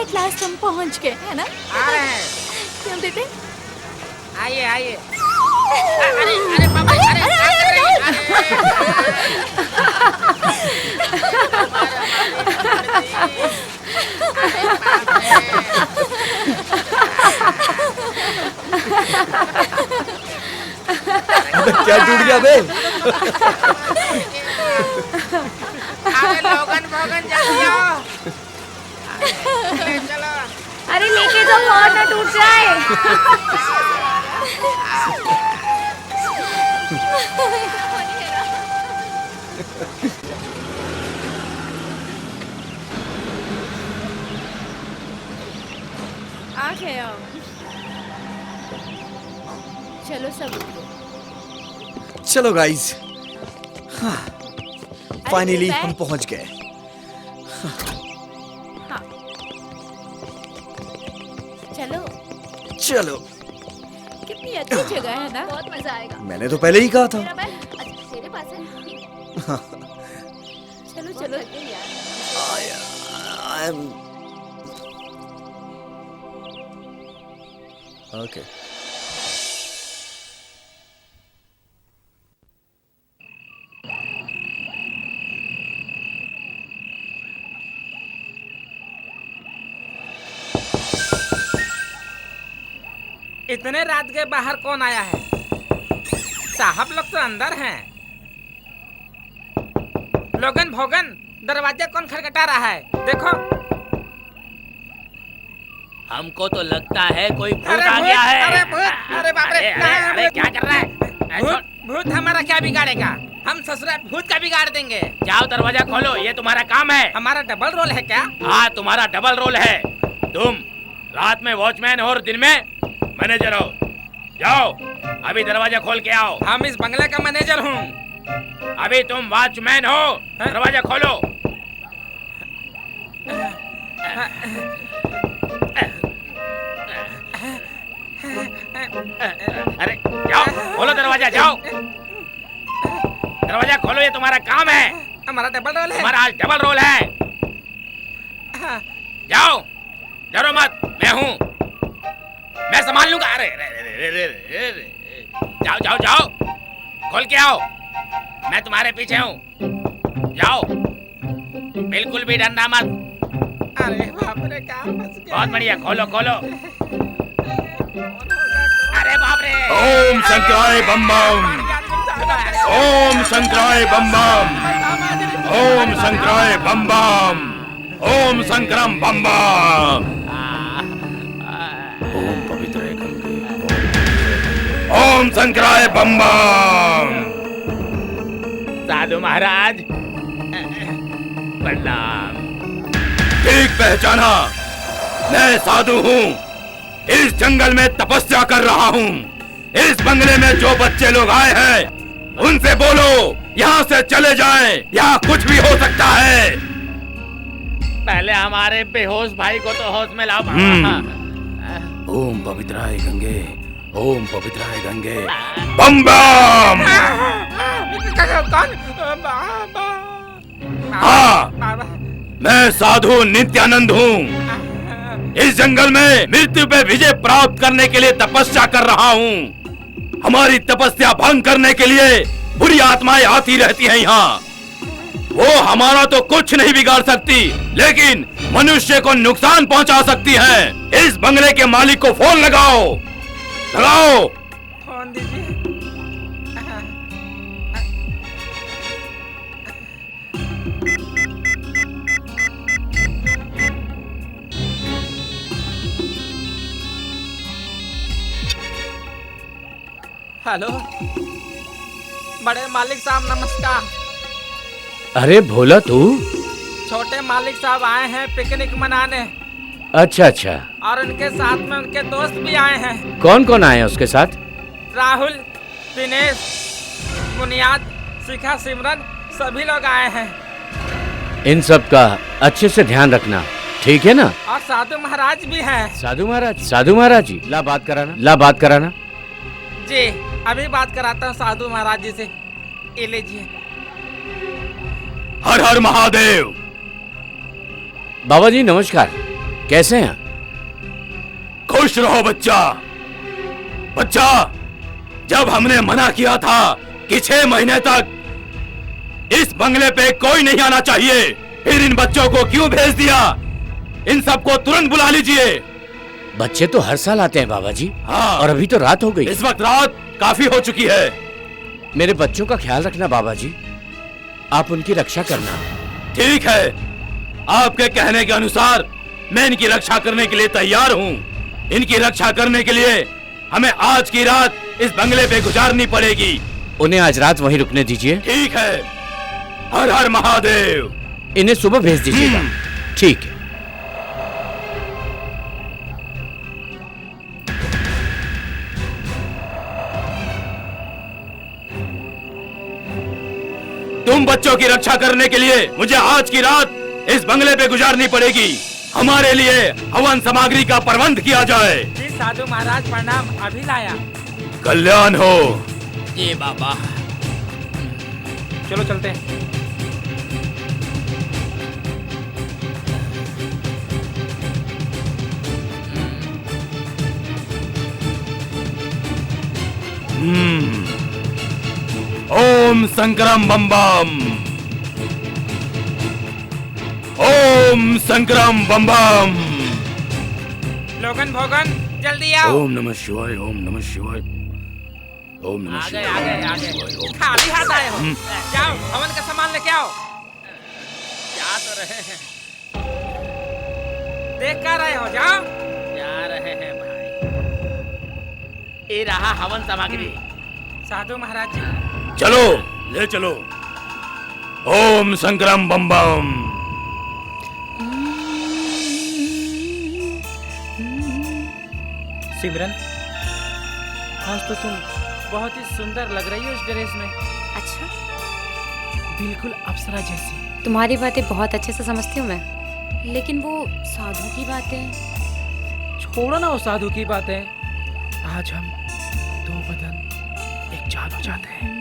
एट लास्ट हम पहुंच गए है ना? आ रहे हैं। क्यों बेटे? आइए आइए। अरे अरे बाबा, अरे क्या कर रही हैं? अबे क्या टूट गया बे? अरे लोगन भोगन जल्दी आओ। ले चलो। अरे लेके जाओ और ना टूट जाए। आ गए आओ। चलो सब चलो गाइस, फाइनली बैग? हम पहुंच गए। हाँ चलो। चलो, कितनी अच्छी जगह है ना? बहुत मजा आएगा। मैंने तो पहले ही कहा था। मेरा बैग अच्छा तेरे पास है? चलो चलो ओके। इतने रात के बाहर कौन आया है? साहब लोग तो अंदर हैं। लोगन भोगन, दरवाजा कौन खटखटा रहा है? देखो। हमको तो लगता है कोई भूत अरे आ भूत, गया है। अरे भूत, अरे बाप रे, अरे, कहाँ है अरे, भूत? क्या कर रहा है? भूत भूत हमारा क्या बिगाड़ेगा? हम ससुरा भूत का बिगाड़ देंगे। जाओ दरवाजा खोलो, ये तुम्हारा काम है। हमारा डबल रोल है क्या? हाँ, तुम्हारा डबल रोल है। तुम रात में वॉचमैन हो और दिन में मैनेजर हो। जाओ अभी दरवाजा खोल के आओ। हम इस बंगले का मैनेजर हूँ। अभी तुम वॉचमैन हो, दरवाजा खोलो। अरे जाओ, खोलो दरवाजा, जाओ। दरवाजा खोलो, ये तुम्हारा काम है। हमारा डबल रोल है। हमारा आज डबल रोल है। जाओ, डरो मत, मैं हूँ, मैं संभाल लूंगा। अरे जाओ जाओ जाओ, खोल के आओ, मैं तुम्हारे पीछे हूँ। जाओ, बिल्कुल भी डरना मत। अरे बाप रे, कहाँ फंस गए? बहुत बढ़िया, खोलो खोलो। अरे बाप रे। ओम शंकराय बम बम, ओम शंकराय बम बम, ओम शंकराय बम बम, ओम शंकरम बम बम। ओम पवित्र गंगे, ओम शंकराय बम बम। साधु महाराज प्रणाम। ठीक पहचाना, मैं साधु हूँ। इस जंगल में तपस्या कर रहा हूँ। इस बंगले में जो बच्चे लोग आए हैं उनसे बोलो यहाँ से चले जाएं। यहाँ कुछ भी हो सकता है। पहले हमारे बेहोश भाई को तो होश में लाओ। ओम पवित्राय गंगे, ओम पवित्राय गंगे, बम बम। कौन? हाँ, मैं साधु नित्यानंद हूँ। इस जंगल में मृत्यु पे विजय प्राप्त करने के लिए तपस्या कर रहा हूँ। हमारी तपस्या भंग करने के लिए बुरी आत्माएं आती रहती हैं यहाँ। वो हमारा तो कुछ नहीं बिगाड़ सकती, लेकिन मनुष्य को नुकसान पहुंचा सकती हैं। इस बंगले के मालिक को फोन लगाओ, लगाओ। फोन दीजिए। हेलो, बड़े मालिक साहब नमस्कार। अरे भोला तू? छोटे मालिक साहब आए हैं पिकनिक मनाने। अच्छा अच्छा। और उनके साथ में उनके दोस्त भी आए हैं। कौन कौन आए हैं उसके साथ? राहुल, दिनेश, बुनियाद, शिखा, सिमरन, सभी लोग आए हैं। इन सब का अच्छे से ध्यान रखना, ठीक है ना? और साधु महाराज भी हैं। साधु महाराज? साधु महाराज जी, ला बात कराना, ला बात कराना। जी, अभी बात कराता हूँ साधु महाराज जी से। ये लीजिए। हर हर महादेव। बाबा जी नमस्कार। कैसे हैं? खुश रहो बच्चा। बच्चा, जब हमने मना किया था कि 6 महीने तक इस बंगले पे कोई नहीं आना चाहिए, फिर इन बच्चों को क्यों भेज दिया? इन सबको तुरंत बुला लीजिए। बच्चे तो हर साल आते हैं बाबा जी। हाँ। और अभी तो रात हो गई। इस वक्त रात काफी हो चुकी है। मेरे बच्चों का ख्याल रखना बाबा जी, आप उनकी रक्षा करना। ठीक है, आपके कहने के अनुसार मैं इनकी रक्षा करने के लिए तैयार हूँ। इनकी रक्षा करने के लिए हमें आज की रात इस बंगले पे गुजारनी पड़ेगी। उन्हें आज रात वहीं रुकने दीजिए। ठीक है। हर हर महादेव। इन्हें सुबह भेज दीजिएगा। ठीक है। तुम बच्चों की रक्षा करने के लिए मुझे आज की रात इस बंगले पे गुजारनी पड़ेगी। हमारे लिए हवन सामग्री का प्रबंध किया जाए। जी साधु महाराज प्रणाम, अभी लाया। कल्याण हो। जी बाबा। चलो चलते हैं। ओम संकरम बम बम। ओम संकरम बम बम। लोगन भोगन जल्दी आओ। ओम नमः शिवाय। ओम नमः शिवाय। ओम नमः आगे शिवाय। आगे आगे। खाली हाथ आए हो? जाओ हवन का सामान लेके आओ। जा तो रहे हैं, देख कर रहे हो? जाओ। जा रहे हैं भाई। ये रहा हवन सामग्री। साधु महाराज जी। चलो ले चलो। ओम संकरम बम बम। सिमरन, आज तो तुम बहुत ही सुंदर लग रही हो इस ड्रेस में। अच्छा, बिल्कुल अप्सरा जैसी। तुम्हारी बातें बहुत अच्छे से समझती हूँ मैं, लेकिन वो साधु की बातें। छोड़ो ना वो साधु की बातें। आज हम 2 बदन एक जान हो जाते हैं।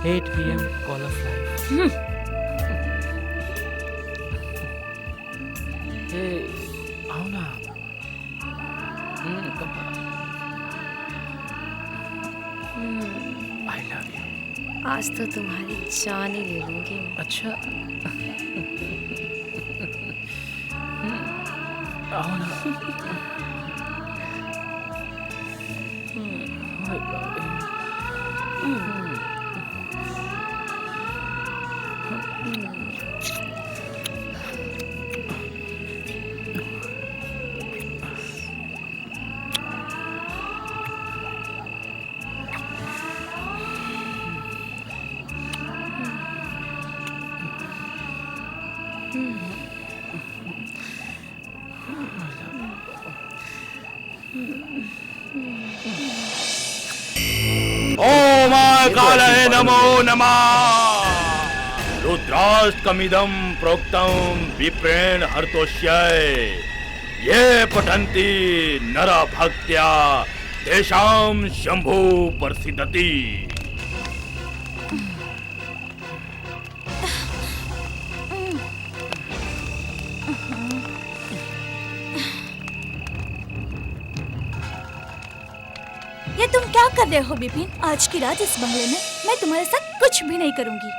Eight PM call of life. Hey, आओ ना। I love you. आज तो तुम्हारी जान ही ले लूंगी। अच्छा। आओ ना। ओम कालये नमो नमः। रुद्राष्टकमिदं प्रोक्तं विप्रेण हर्तोष्याय। ये पठन्ति नरा भक्त्या तेषां शंभु प्रसिद्धति। ये तुम क्या कर रहे हो विपिन? आज की रात इस बंगले में मैं तुम्हारे साथ कुछ भी नहीं करूंगी।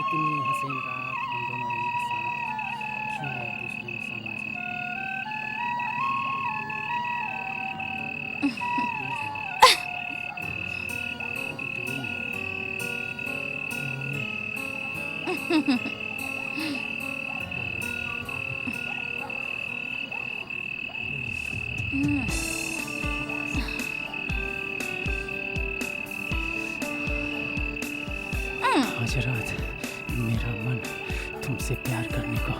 इतनी हसीन रात हम दोनों एक साथ क्यों एक दूसरे में समा जाए। आज रात मेरा मन तुमसे प्यार करने को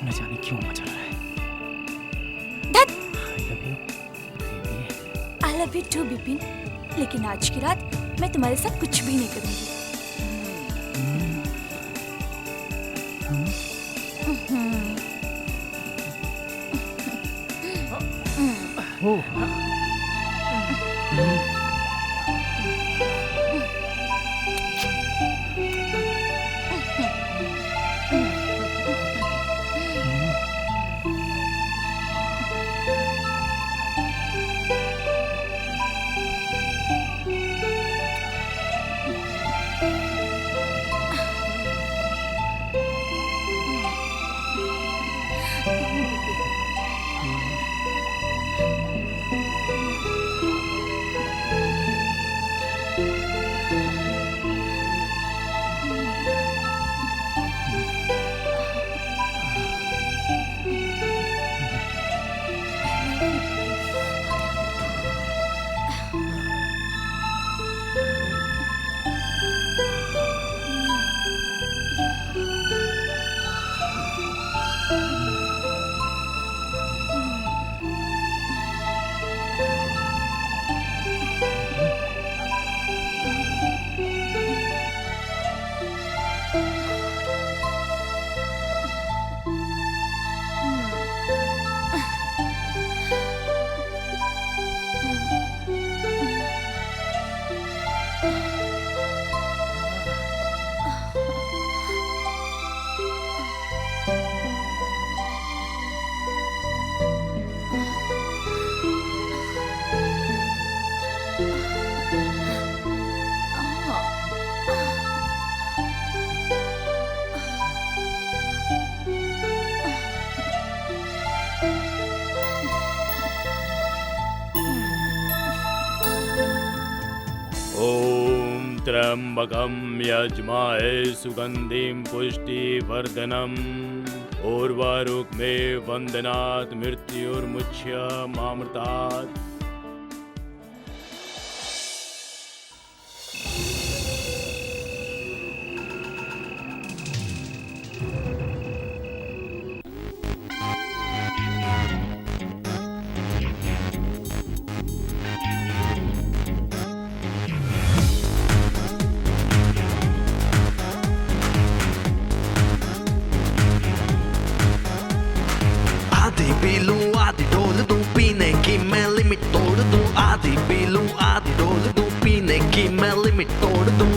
न जाने क्यों मचा रहा है। धत, I love you too Bipin, लेकिन आज की रात मैं तुम्हारे साथ कुछ भी नहीं करूंगी। त्र्यंबकं यजमाहे सुगंधिं पुष्टिवर्धनम् उर्वारुक्मे वंदनात् मृत्युर्मुच्यमामृतात्। आधी पी लूं आधी डोल दूं पीने की मैं लिमिट तोड़ दूं। आधी पी लूं आधी डोल दूं पीने की मैं लिमिट तोड़ दूं।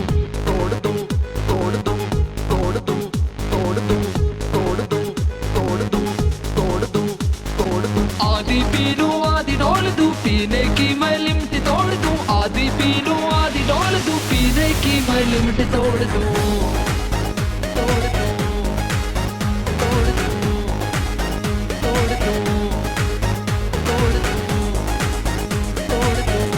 तोड़ दूं तोड़ दूं तोड़ दूं तोड़ दूं तोड़ दूं तोड़ दूं तोड़ दूं तोड़ दूं। आधी पी लूं आधी डोल दूं पीने की मैं लिमिट तोड़ दूं। आधी पी लूं आधी डोल दूं पीने की मैं लिमिट तोड़ दूं। तोड़ दूं तोड़ दूं तोड़ दूं तोड़ दूं तोड़ दूं।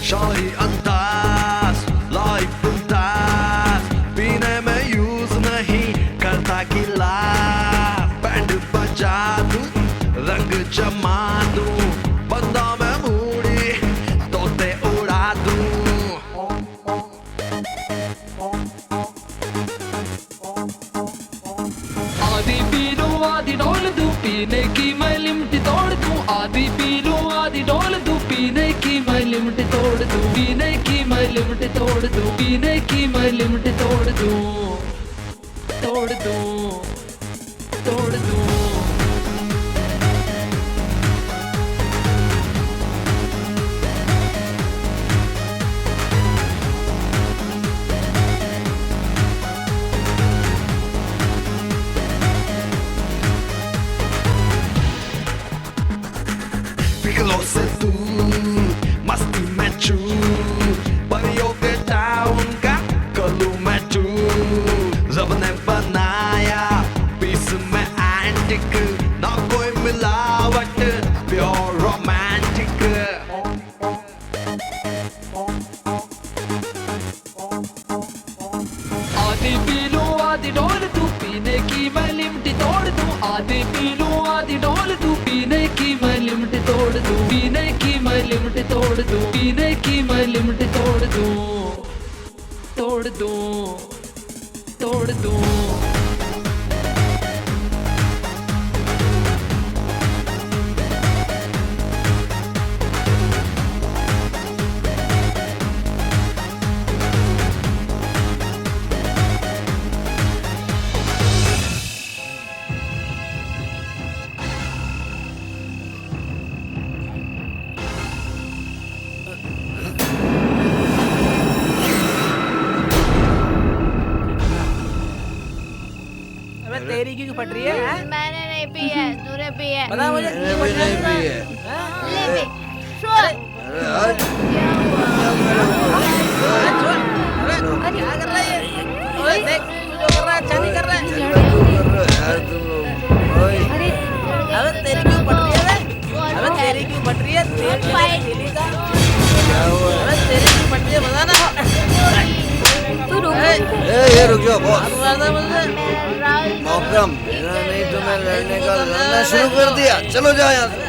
शाही अंदाज लाइफ मुमताज पीने में यूज नहीं करता गिलास। बैंड बजा दूं रंग जमा दूं बंदा मैं मूडी तोते उड़ा दूं। आधी पी लूं आधी डोल दूं पीने की मैं लिमिट तोड़ दूं। आधी पी लूं आधी डोल दूं पीने की मैं लिमिट तोड़ दूं। पीने की मैं लिमिट तोड़ दूं पीने की मैं लिमिट तोड़ दूं। तोड़ दूं तोड़ दूं। पिघलो से तू मस्ती में चू परियों के टाउन का कलू में चू। रब ने बनाया पीस में एंटिक ना कोई मिलावट प्योर रोमांटिक। आधी पी लूं आधी डोल दूं पीने की मैं लिमिट तोड़ दूं। आधी पी लूं आधी डोल दूं पीने की मैं लिमिट तोड़ दूं। पीने की मैं लिमिट तोड़ दूं पीने की मैं लिमिट तोड़ दूं। तोड़ दूं तोड़ दूं। अबे तेरी क्यों फट रही है? मैंने नहीं पी है, तूने पी है। बता मुझे। मैंने नहीं पी है। ले पी। छोड़। क्या कर रहा है? ओए देख, तू जो कर रहा है अच्छा नहीं कर रहा है। अबे तेरी क्यों फट रही है? अबे तेरी क्यों फट रही है? तेरी का क्या हुआ? अबे तेरी क्यों फट रही है बता ना। तू रुक। ये रुक जाओ बॉस। मुझे मौका मेरा नहीं तो मैं लड़ने का लड़ना शुरू कर दिया। चलो जाओ यहाँ से।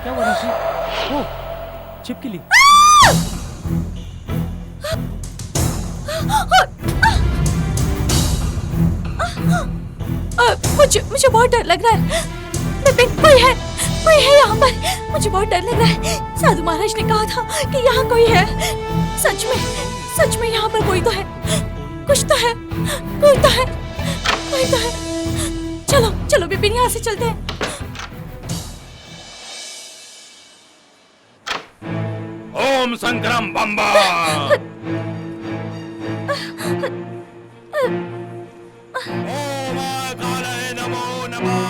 क्या हुआ ऋषि? ओ, छिपकली। मुझे बहुत डर लग रहा है। विपिन, कोई है यहाँ पर। मुझे बहुत डर लग रहा है। साधु महाराज ने कहा था कि यहाँ कोई है। सच में यहाँ पर कोई तो है। कुछ तो है, कोई तो है। चलो विपिन, यहाँ से चलते हैं। ओम संक्रम बम्बा। ओम कालाय नमो नमः।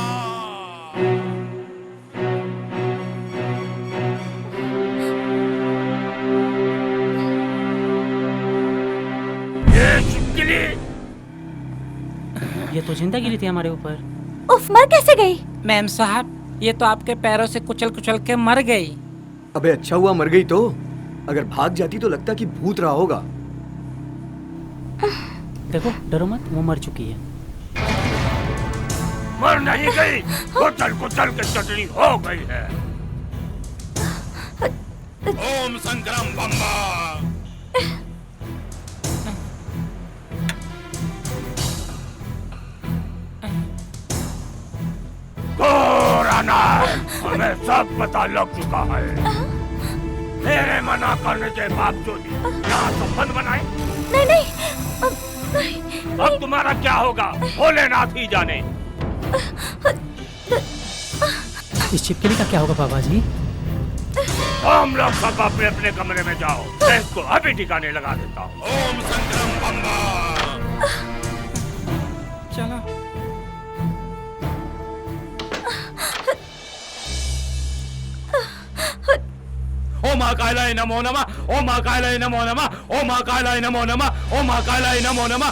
ये छिपकली। ये तो जिंदा गिरी थी हमारे ऊपर। उफ, मर कैसे गई? मैम साहब, ये तो आपके पैरों से कुचल कुचल के मर गई। अबे अच्छा हुआ मर गई तो। अगर भाग जाती तो लगता कि भूत रहा होगा। देखो, डरो मत, वो मर चुकी है। मर नहीं गई, कुचल कुचल के चटनी हो गई है। ओम संक्रम बम्बा। हमें सब पता लग चुका है। मेरे मना करने के बावजूद यहाँ संबंध बनाए। नहीं। अब तुम्हारा क्या होगा भोलेनाथ ही जाने। इस छिपकली का क्या होगा बाबा जी? हम लोग सब अपने अपने कमरे में जाओ। मैं इसको अभी ठिकाने लगा देता हूँ। ओम संक्रम बम्बा। चलो। ओम महाकालाय नमो नमः। ओम महाकालाय नमो नमः। ओम महाकालाय नमो नमः। ओम महाकालाय नमो नमः।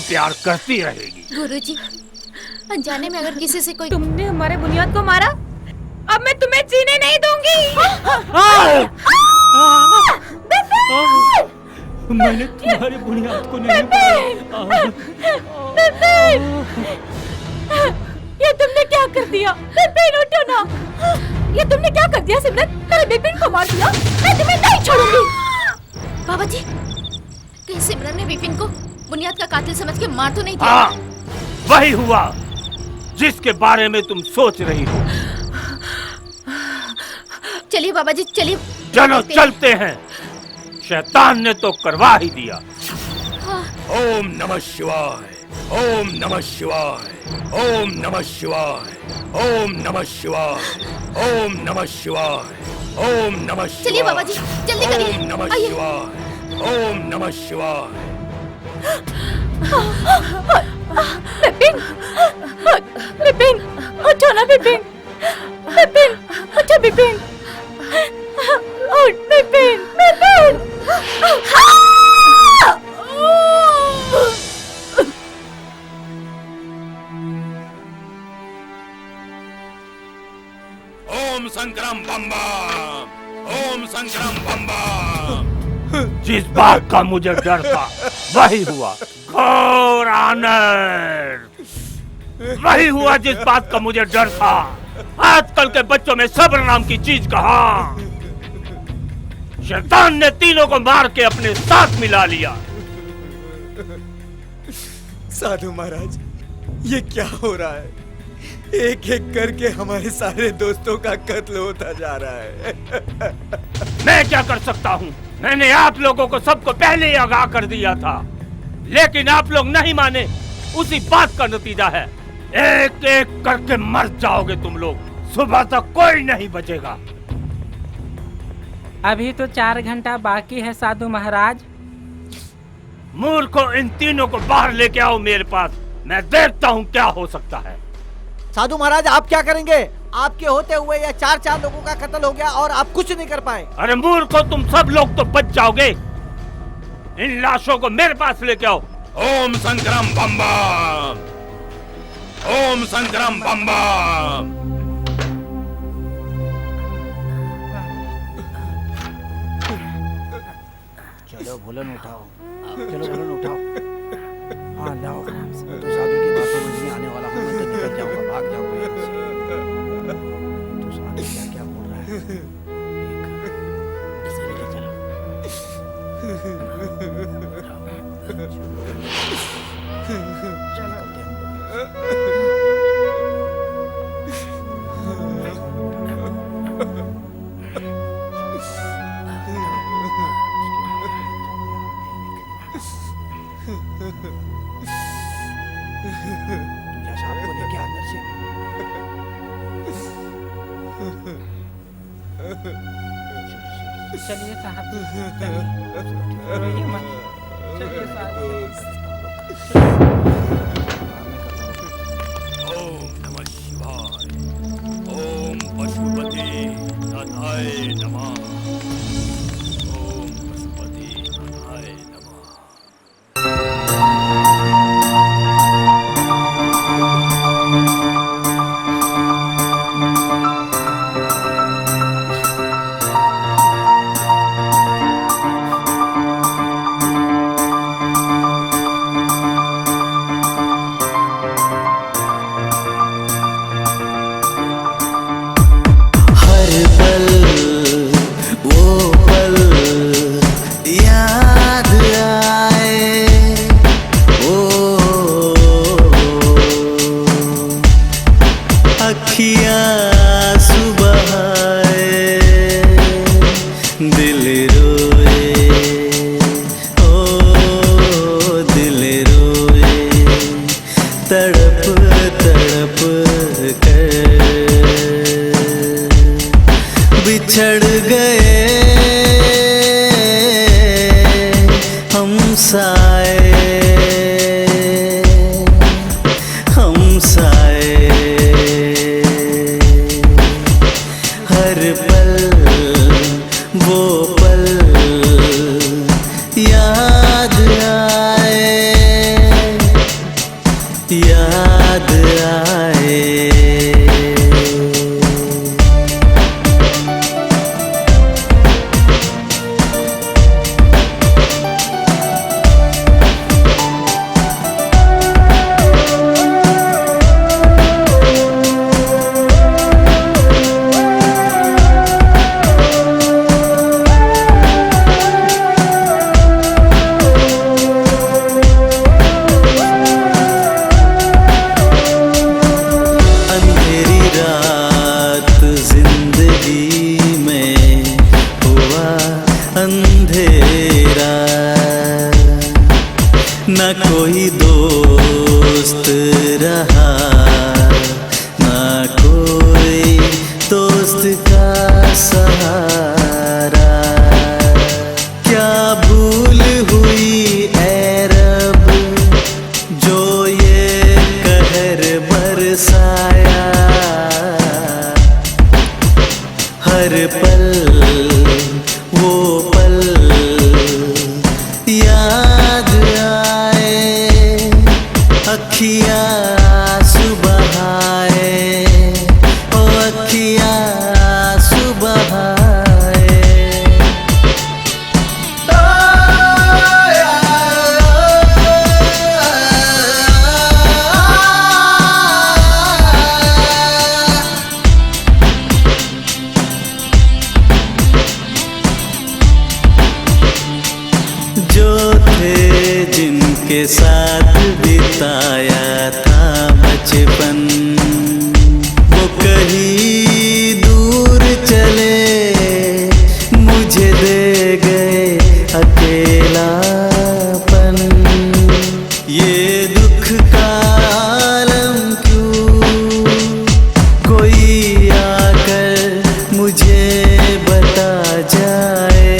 प्यार करती रहेगी। गुरुजी, अनजाने में अगर किसी से कोई तुमने हमारे बुनियाद को मारा, अब मैं तुम्हें जीने नहीं दूंगी। मैंने तुम्हारे बुनियाद को नहीं मारा। ये तुमने क्या कर दिया? बिपिन उठो ना। ये तुमने क्या कर दिया सिमरन? मेरे बिपिन को मार दिया। मैं तुम्हें नहीं छोड़ूंगी। बाबा जी, कहीं सिमरन ने विपिन को बुनियाद का कातिल समझ के मार तो नहीं दिया? हाँ, वही हुआ जिसके बारे में तुम सोच रही हो। चलिए बाबा जी, चलिए। चलो चलते हैं, शैतान ने तो करवा ही दिया। ओम नमः शिवाय, ओम नमः शिवाय, ओम नमः शिवाय, ओम नमः शिवाय, ओम नमः शिवाय, ओम नमः शिवाय। चलिए बाबा जी, जल्दी करिए। ओम नमः शिवाय, ओम नमः शिवाय। बिपिन, बिपिन, उठो ना बिपिन। बिपिन, उठो बिपिन। उठ बिपिन, बिपिन। ओम शंकरम बम बम, ओम शंकरम बम बम। जिस बात का मुझे डर था वही हुआ, घोर आनंद। वही हुआ जिस बात का मुझे डर था। आजकल के बच्चों में सब्र नाम की चीज कहाँ? शैतान ने तीनों को मार के अपने साथ मिला लिया। साधु महाराज, ये क्या हो रहा है? एक एक करके हमारे सारे दोस्तों का कत्ल होता जा रहा है। मैं क्या कर सकता हूँ? मैंने आप लोगों को सबको पहले ही आगाह कर दिया था, लेकिन आप लोग नहीं माने। उसी बात का नतीजा है, एक एक करके मर जाओगे तुम लोग। सुबह तक कोई नहीं बचेगा। अभी तो 4 घंटा बाकी है साधु महाराज। मूर्खों, इन तीनों को बाहर लेके आओ मेरे पास। मैं देखता हूँ क्या हो सकता है। साधु महाराज, आप क्या करेंगे? आपके होते हुए या 4 लोगों का कत्ल हो गया और आप कुछ नहीं कर पाए। अरे मूर्खों, तुम सब लोग तो बच जाओगे। इन लाशों को मेरे पास लेके आओ। ओम शंकरम बम बम, ओम शंकरम बम बम। चलो भोलन उठाओ, चलो भोलन उठाओ। हाँ लाओ, तो साधु की बातों में नहीं आने वाला हूँ। मैं तो निकल जाऊंगा, भाग जाऊंगा यहाँ से। तो साधु क्या क्या बोल रहा है? इसे लेके चलो। चलिए साहब, रोइए मत। चलिए साहब। ओम नमः शिवाय, ओम पशुपति नाथाय नमः, ओम पशुपति नाथाय नमः। गई दोस्त का सहारा। क्या भूल हुई ऐ रब जो ये कहर बरसाया। हर पल वो पल याद आए, अखियाँ आंसू बहाए, ओ अखियाँ आंसू बहाए। जो थे जिनके साथ बिताया था बचपन, वो कहीं दूर चले, मुझे दे गए अकेलापन। ये दुख का आलम क्यों, कोई आकर मुझे बता जाए।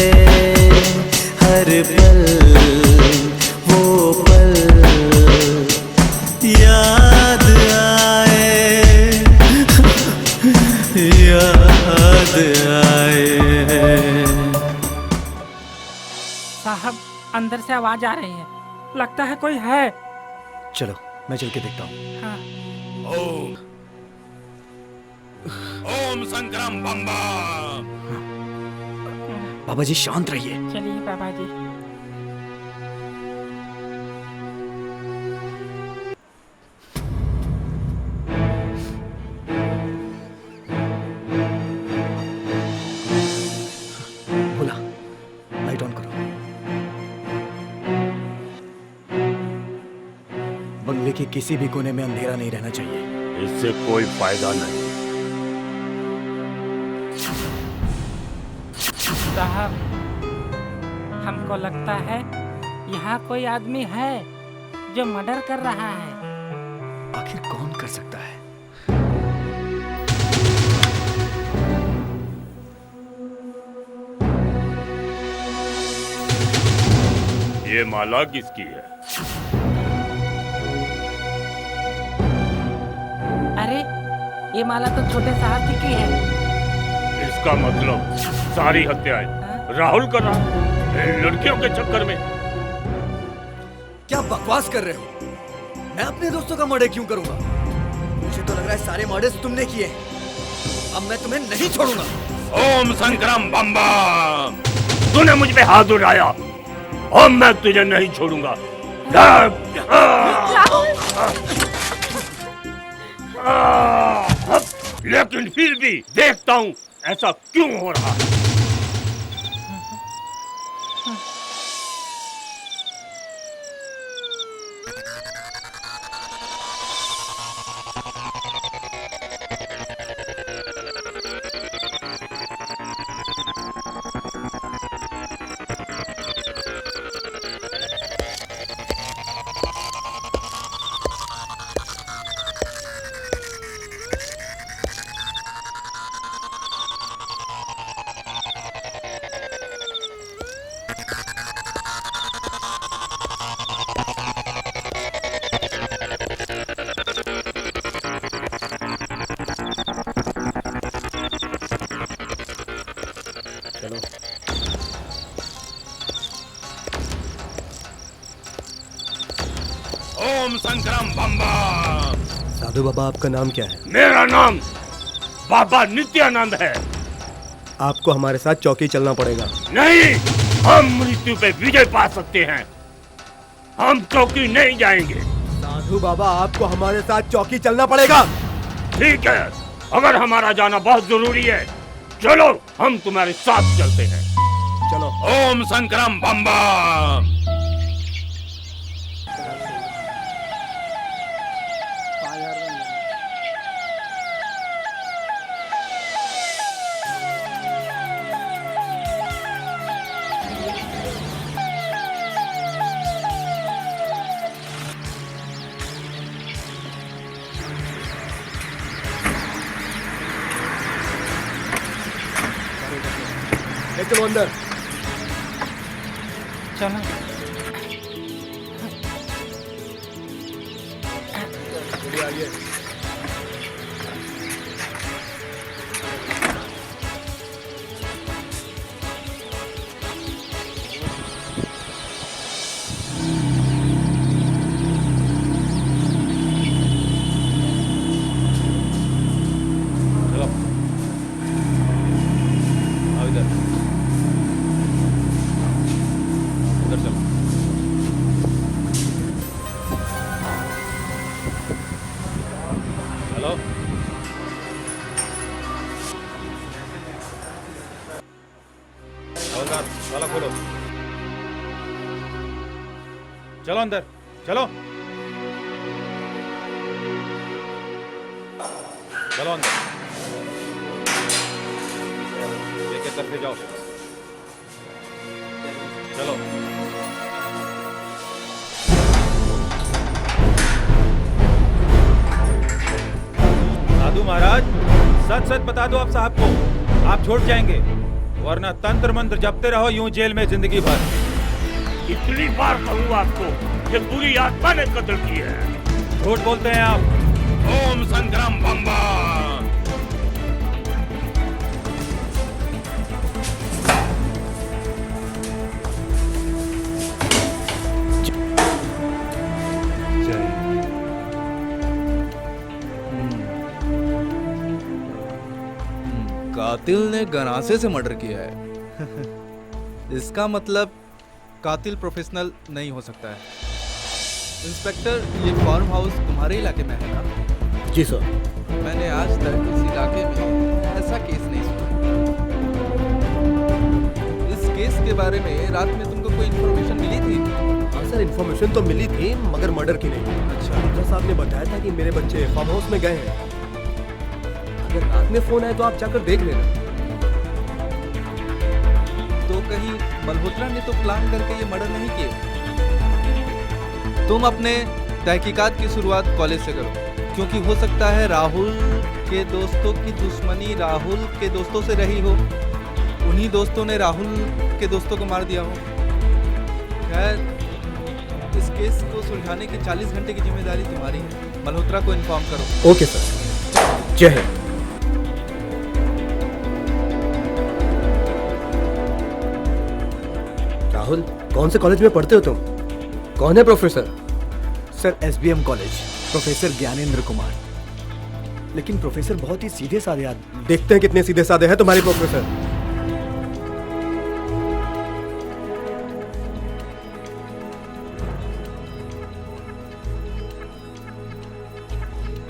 हर पल वो पल याद आए, याद आए। साहब अंदर से आवाज आ रही है, लगता है कोई है। चलो मैं चल के देखता हूँ। हाँ। ओम ओम संग्राम बम्बा। बाबा जी शांत रहिए। चलिए बाबा जी। बोला लाइट ऑन करो। बंगले के किसी भी कोने में अंधेरा नहीं रहना चाहिए। इससे कोई फायदा नहीं। साहब हमको लगता है यहाँ कोई आदमी है जो मर्डर कर रहा है। आखिर कौन कर सकता है? ये माला किसकी है? अरे ये माला तो छोटे साहब जी की है। इसका मतलब सारी हत्याएं राहुल कर रहा है इन लड़कियों के चक्कर में। क्या बकवास कर रहे हो? मैं अपने दोस्तों का मर्डर क्यों करूंगा? मुझे तो लग रहा है सारे मर्डर्स तुमने किए हैं। अब मैं तुम्हें नहीं छोड़ूंगा। ओम संग्राम बम्बा, तूने मुझ पे हाथ उठाया और मैं तुझे नहीं छोड़ूंगा। लेकिन फिर भी देखता हूँ ऐसा क्यों हो रहा है। ओम संग्राम बम्बा। साधु बाबा आपका नाम क्या है? मेरा नाम बाबा नित्यानंद है। आपको हमारे साथ चौकी चलना पड़ेगा। नहीं, हम मृत्यु पे विजय पा सकते हैं। हम चौकी नहीं जाएंगे। साधु बाबा आपको हमारे साथ चौकी चलना पड़ेगा। ठीक है, अगर हमारा जाना बहुत जरूरी है चलो हम तुम्हारे साथ चलते हैं। चलो। ओम संग्राम बम्बा। चलो अंदर। चलो। चलिए आइए। चलो आओ इधर उधर चलो। हेलो हवलदार ताला खोलो। चलो अंदर चलो। चलो अंदर लेके तरफे जाओ। चलो साधु महाराज सच सच बता दो आप साहब को, आप छोड़ जाएंगे, वरना तंत्र मंत्र जपते रहो यूं जेल में जिंदगी भर। इतनी बार कहूँ आपको, ये पूरी आत्मा ने कत्ल की है। झूठ बोलते हैं आप। ओम संग्राम बम्बा। कातिल ने गनासे से मर्डर किया है। इसका मतलब कातिल प्रोफेशनल नहीं हो सकता है। इंस्पेक्टर, ये फार्म हाउस तुम्हारे इलाके में है ना? जी सर। मैंने आज तक इस इलाके में ऐसा केस नहीं सुना। इस केस के बारे में रात में तुमको कोई इन्फॉर्मेशन मिली थी? हाँ सर, इन्फॉर्मेशन तो मिली थी मगर मर्डर की नहीं। अच्छा, डॉक्टर साहब ने बताया था कि मेरे बच्चे फार्म हाउस में गए हैं। अगर रात में फोन आए तो आप जाकर देख लेना। तो कहीं मल्होत्रा ने तो प्लान करके ये मर्डर नहीं किए? तुम अपने तहकीकात की शुरुआत कॉलेज से करो, क्योंकि हो सकता है राहुल के दोस्तों की दुश्मनी राहुल के दोस्तों से रही हो, उन्हीं दोस्तों ने राहुल के दोस्तों को मार दिया हो। खैर, इस केस को सुलझाने की 40 घंटे की जिम्मेदारी तुम्हारी है। मल्होत्रा को इन्फॉर्म करो। ओके सर, जय हिंद। राहुल, कौन से कॉलेज में पढ़ते हो तुम? कौन है professor? Sir, SBM college, professor Gyanendra Kumar. लेकिन प्रोफेसर बहुत ही सीधे साधे आदमी। देखते हैं कितने सीधे साधे हैं तुम्हारे प्रोफेसर।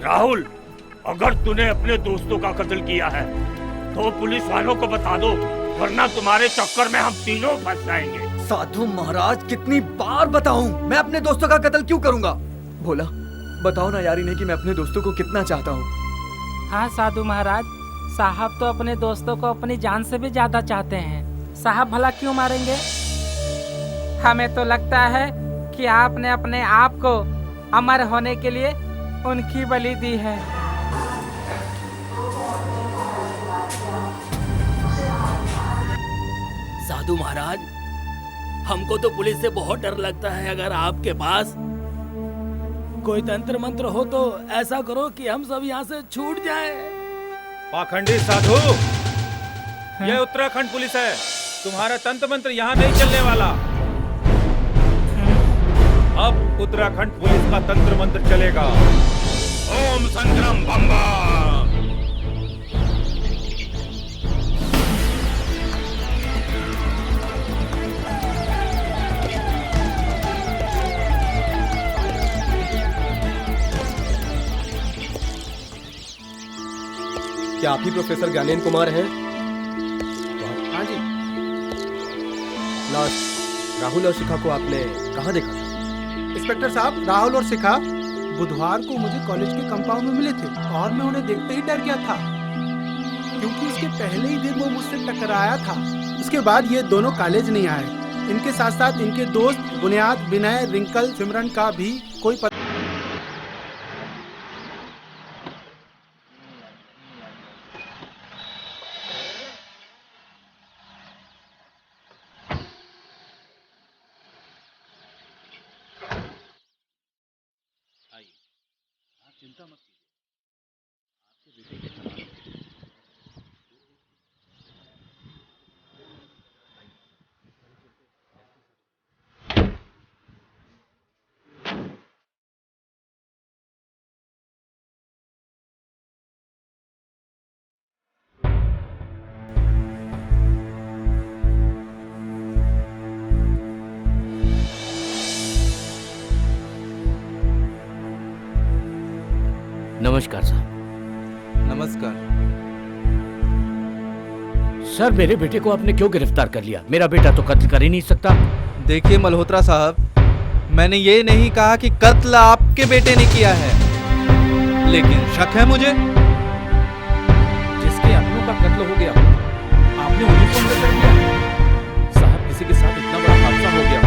राहुल, अगर तूने अपने दोस्तों का कत्ल किया है तो पुलिस वालों को बता दो, वरना तुम्हारे चक्कर में हम तीनों फंस जाएंगे। साधु महाराज, कितनी बार बताऊं, मैं अपने दोस्तों का कत्ल क्यों करूंगा? भोला, बताओ ना यार इन्हें कि मैं अपने दोस्तों को कितना चाहता हूँ। हाँ साधु महाराज, साहब तो अपने दोस्तों को अपनी जान से भी ज्यादा चाहते हैं। साहब भला क्यों मारेंगे? हमें तो लगता है कि आपने अपने आप को अमर होने के लिए उनकी बलि दी है। साधु महाराज, हमको तो पुलिस से बहुत डर लगता है। अगर आपके पास कोई तंत्र मंत्र हो तो ऐसा करो कि हम सब यहाँ से छूट जाएं। पाखंडी साधु, ये उत्तराखंड पुलिस है, तुम्हारा तंत्र मंत्र यहाँ नहीं चलने वाला। अब उत्तराखंड पुलिस का तंत्र मंत्र चलेगा। ओम संग्राम बम्बा। क्या आप ही प्रोफेसर ज्ञानेंद्र कुमार हैं? हाँ जी। लास्ट राहुल और शिखा को आपने कहाँ देखा? इंस्पेक्टर साहब, राहुल और शिखा बुधवार को मुझे कॉलेज के कंपाउंड में मिले थे और मैं उन्हें देखते ही डर गया था, क्योंकि उसके पहले ही दिन वो मुझसे टकराया था। उसके बाद ये दोनों कॉलेज नहीं आए। इनके साथ साथ इनके दोस्त बुनियाद, विनय, रिंकल, सिमरन का भी कोई पता। चिंता मत कीजिए, आपके बेटे के चालान नमस्कार साहब। नमस्कार। सर, मेरे बेटे को आपने क्यों गिरफ्तार कर लिया? मेरा बेटा तो कत्ल कर ही नहीं सकता। देखिए मल्होत्रा साहब, मैंने ये नहीं कहा कि कत्ल आपके बेटे ने किया है, लेकिन शक है मुझे। जिसके अपनों का कत्ल हो गया आपने उन्हीं को अंदर कर दिया। साहब, किसी के साथ इतना बड़ा हादसा हो गया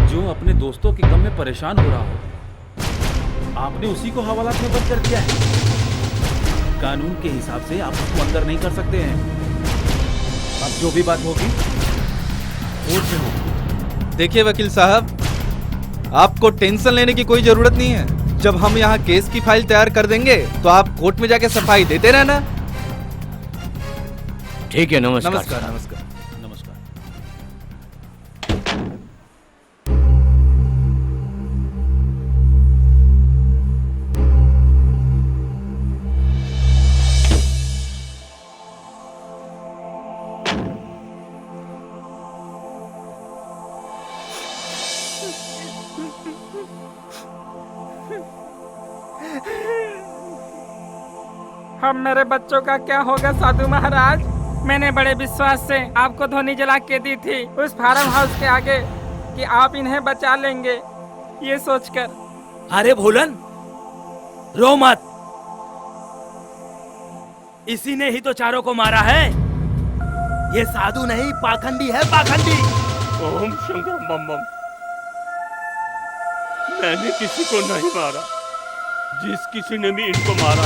जो अपने दोस्तों के गम में परेशान हो रहा हो, आपने उसी को हवालात में बंद कर दिया है। कानून के हिसाब से आप उसको अंदर नहीं कर सकते हैं। अब जो भी बात होगी कोर्ट में होगी। देखिए वकील साहब, आपको टेंशन लेने की कोई जरूरत नहीं है। जब हम यहाँ केस की फाइल तैयार कर देंगे तो आप कोर्ट में जाके सफाई देते रहना। ठीक है, नमस्कार। नमस्कार। नमस्कार। अब मेरे बच्चों का क्या होगा साधु महाराज? मैंने बड़े विश्वास से आपको ध्वनि जला के दी थी उस फार्म हाउस के आगे कि आप इन्हें बचा लेंगे, ये सोचकर। अरे भोलन, रो मत। इसी ने ही तो चारों को मारा है। ये साधु नहीं, पाखंडी है, पाखंडी। ओम शंकर बम बम। मैंने किसी को नहीं मारा। जिस किसी ने भी इनको मारा,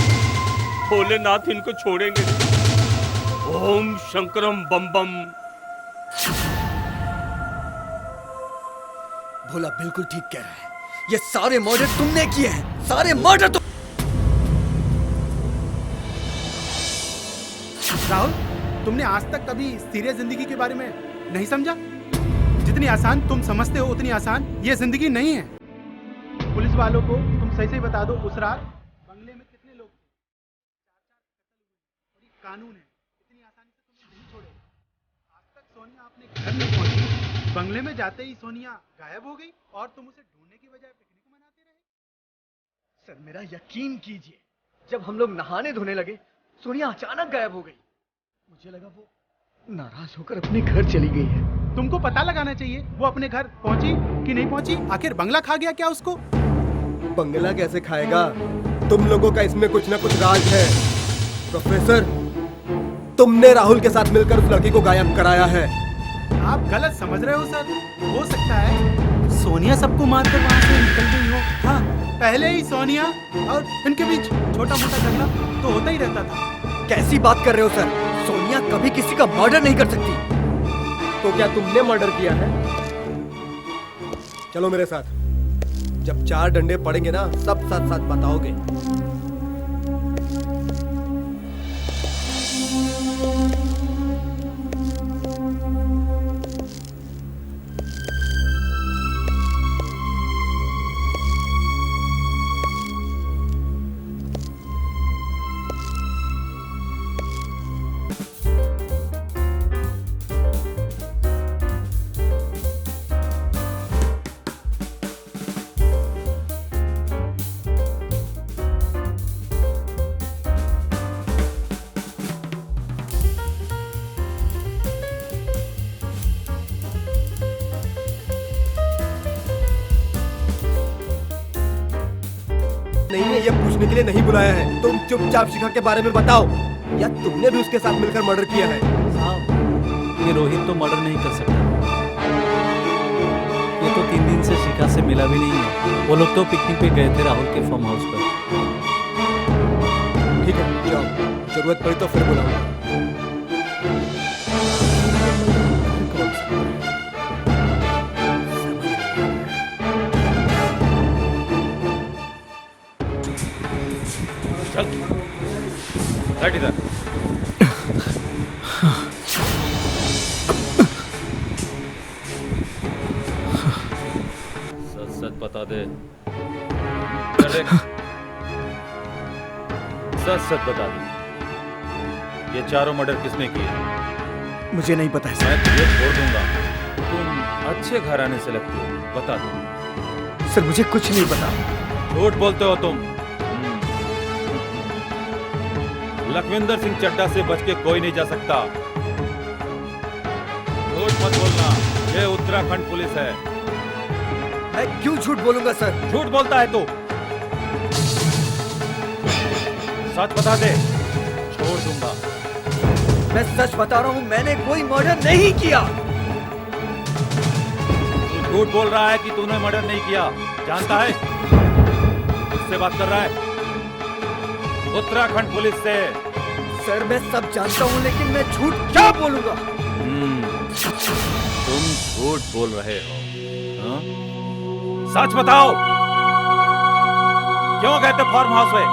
भोलेनाथ इनको छोड़ेंगे नहीं। ओम शंकरम बम बम। भोला बिल्कुल ठीक कह रहा है। ये सारे मर्डर तुमने किए हैं, सारे मर्डर तुम। राहुल, तुमने आज तक कभी सीरियस जिंदगी के बारे में नहीं समझा? जितनी आसान तुम समझते हो उतनी आसान ये जिंदगी नहीं है। पुलिस वालों को तुम सही सही बता दो, उस रात बंगले में कितने लोग थे? 4 कानून है, इतनी आसानी से तुम्हें नहीं छोड़ेगा। आज तक सोनिया अपने घर नहीं पहुंची, बंगले में जाते ही सोनिया गायब हो गई और तुम उसे ढूंढने की बजाय पिकनिक मनाते रहे। सर मेरा यकीन कीजिए, जब हम लोग नहाने धोने लगे सोनिया अचानक गायब हो गई। मुझे लगा वो नाराज होकर अपने घर चली गई है। तुमको पता लगाना चाहिए वो अपने घर पहुंची कि नहीं पहुंची। आखिर बंगला खा गया क्या उसको? बंगला कैसे खाएगा? तुम लोगों का इसमें कुछ ना कुछ राज है। प्रोफेसर, तुमने राहुल के साथ मिलकर उस लड़की को गायब कराया है। आप गलत समझ रहे हो सर। हो सकता है सोनिया सबको मारकर वहां से निकल गई हो। हाँ, पहले ही सोनिया और इनके बीच छोटा मोटा झगड़ा तो होता ही रहता था। कैसी बात कर रहे हो सर? सोनिया कभी किसी का मर्डर नहीं कर सकती। तो क्या तुमने मर्डर किया है? चलो मेरे साथ। जब 4 डंडे पड़ेंगे ना, सब साथ साथ बताओगे। नहीं है, ये पूछने के लिए नहीं बुलाया है। तुम चुपचाप शिखा के बारे में बताओ, या तुमने भी उसके साथ मिलकर मर्डर किया है? साहब, ये रोहित तो मर्डर नहीं कर सकता। ये तो 3 दिन से शिखा से मिला भी नहीं है। वो लोग तो पिकनिक पे गए थे राहुल के फार्म हाउस पर। ठीक है, जाओ। जरूरत पड़ी तो फिर बुलाऊंगा। बैठ इधर। सच सच बता दे। इधर देख। सच सच बता दे, ये चारों मर्डर किसने किए? मुझे नहीं पता है मैं तुझे छोड़ दूंगा। तुम अच्छे घराने से लगते हो, बता दो। सर मुझे कुछ नहीं पता। झूठ बोलते हो तुम। लखविंदर सिंह चड्ढा से बच के कोई नहीं जा सकता। झूठ मत बोलना, ये उत्तराखंड पुलिस है। मैं क्यों झूठ बोलूंगा सर? झूठ बोलता है तू। सच बता दे, छोड़ दूंगा। मैं सच बता रहा हूँ, मैंने कोई मर्डर नहीं किया। तू झूठ बोल रहा है कि तूने मर्डर नहीं किया, जानता है? किससे बात कर रहा है? उत्तराखंड पुलिस से। सर मैं सब जानता हूँ, लेकिन मैं झूठ क्या बोलूंगा? तुम झूठ बोल रहे हो, हाँ? सच बताओ, क्यों गए थे फार्म हाउस में?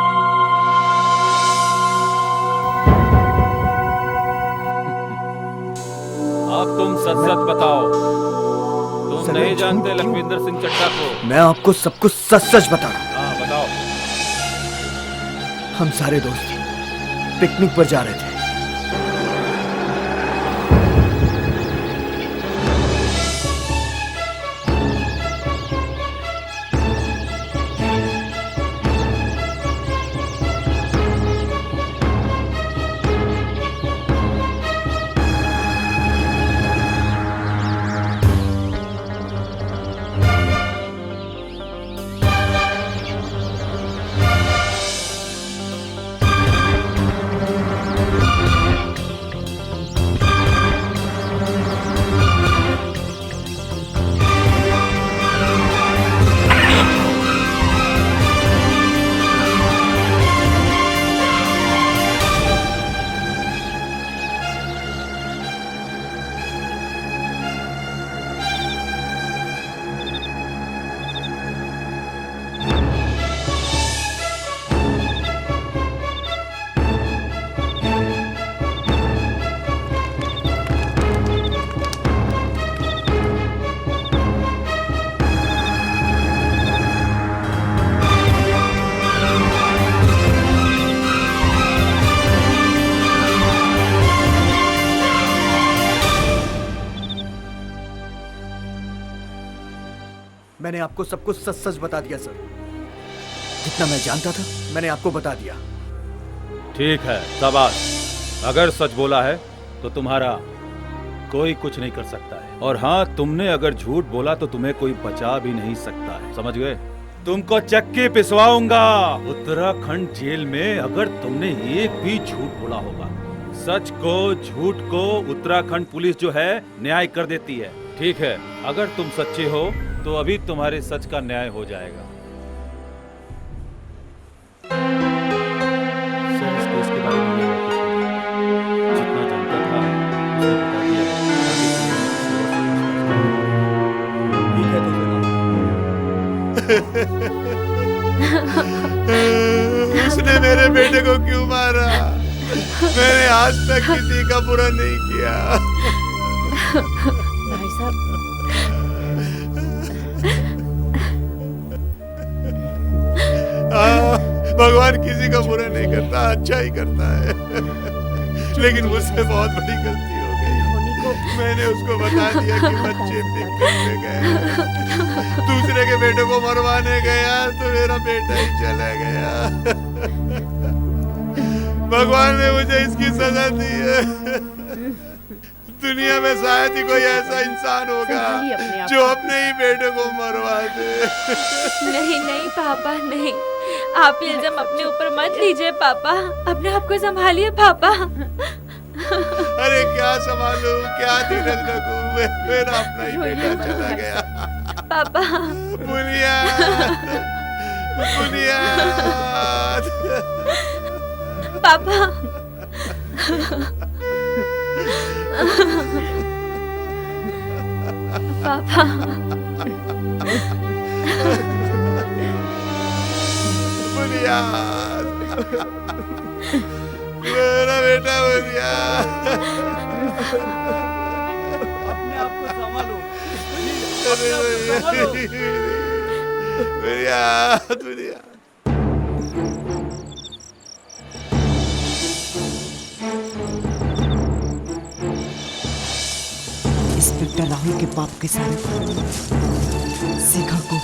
अब तुम सच सच बताओ। तुम नहीं जानते लखविंदर सिंह चड्ढा को? मैं आपको सब कुछ सच सच बता रहा हूँ। हाँ बताओ। हम सारे दोस्त पिकनिक पर जा रहे थे। मैंने आपको सब कुछ सच सच बता दिया सर। जितना मैं जानता था मैंने आपको बता दिया। ठीक है, शाबाश। अगर सच बोला है तो तुम्हारा कोई कुछ नहीं कर सकता है। और हाँ, तुमने अगर झूठ बोला तो तुम्हें कोई बचा भी नहीं सकता है, समझ गए? तुमको चक्की पिसवाऊंगा उत्तराखंड जेल में अगर तुमने एक भी झूठ बोला होगा। सच को, झूठ को उत्तराखंड पुलिस जो है न्याय कर देती है। ठीक है, अगर तुम सच्चे हो तो अभी तुम्हारे सच का न्याय हो जाएगा। सर, इस केस के बारे में जितना जानता था उसने बता दिया है। ठीक है तो उसने मेरे बेटे को क्यों मारा? मैंने आज तक किसी का बुरा नहीं किया। भाई साहब, भगवान किसी का बुरा नहीं करता, अच्छा ही करता है। लेकिन मुझसे बहुत बड़ी गलती हो गई। मैंने उसको बता दिया कि बच्चे पिकनिक में गए। दूसरे के बेटे को मरवाने गया तो मेरा बेटा ही चला गया। भगवान ने मुझे इसकी सजा दी है। दुनिया में शायद ही कोई ऐसा इंसान होगा जो अपने ही बेटे को मरवा दे। नहीं नहीं पापा, नहीं, आप ये इल्जाम अपने ऊपर मत लीजिए पापा। अपने आप को संभालिए पापा। अरे क्या संभालूं, क्या धीरज रखूं? मेरा अपना ही बेटा चला गया। पापा। बुनियाद, बुनियाद। पापा। पापा। बुनियाद, दुनिया। अपने आप को संभालो। दुनिया। इंस्पेक्टर राहुल के बाप के सारे शिखा को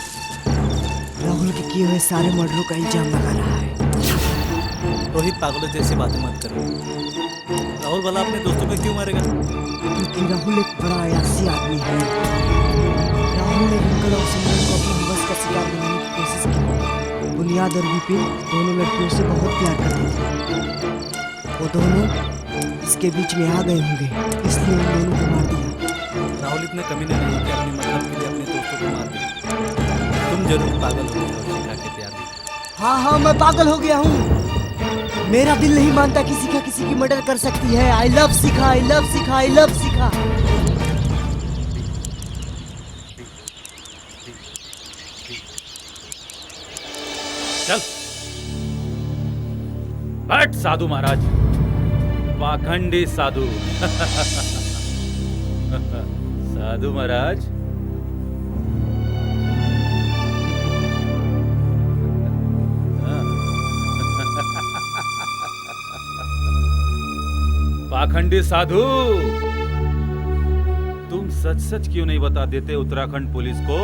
राहुल के किए हुए सारे मर्डरों का इल्जाम लगा रहा है। रोहित, पागलों जैसी बातें मत करो। राहुल वाला अपने दोस्तों को क्यों मारेगा? क्योंकि राहुल एक बड़ा अयासी आदमी है। राहुल ने रिंकल और सिमरन को अपने हवस का शिकार बनाने की कोशिश की। बुनियाद और विपिन दोनों लड़कियों से बहुत प्यार करते थे। वो दोनों इसके बीच में आ गए होंगे, इसलिए उन दोनों को मार दिया। राहुल इतने कमीने नहीं कि अपने मतलब के लिए अपने दोस्तों को मार दिया। तुम जरूर पागल हो गए हो शिखा के प्यार में। हाँ, मैं पागल हो गया हूँ। मेरा दिल नहीं मानता कि शिखा किसी की मर्डर कर सकती है। I love Shikha, I love Shikha, I love Shikha. चल बैठ साधु महाराज, पाखंडी साधु। साधु महाराज, पाखंडी साधु, तुम सच सच क्यों नहीं बता देते उत्तराखंड पुलिस को?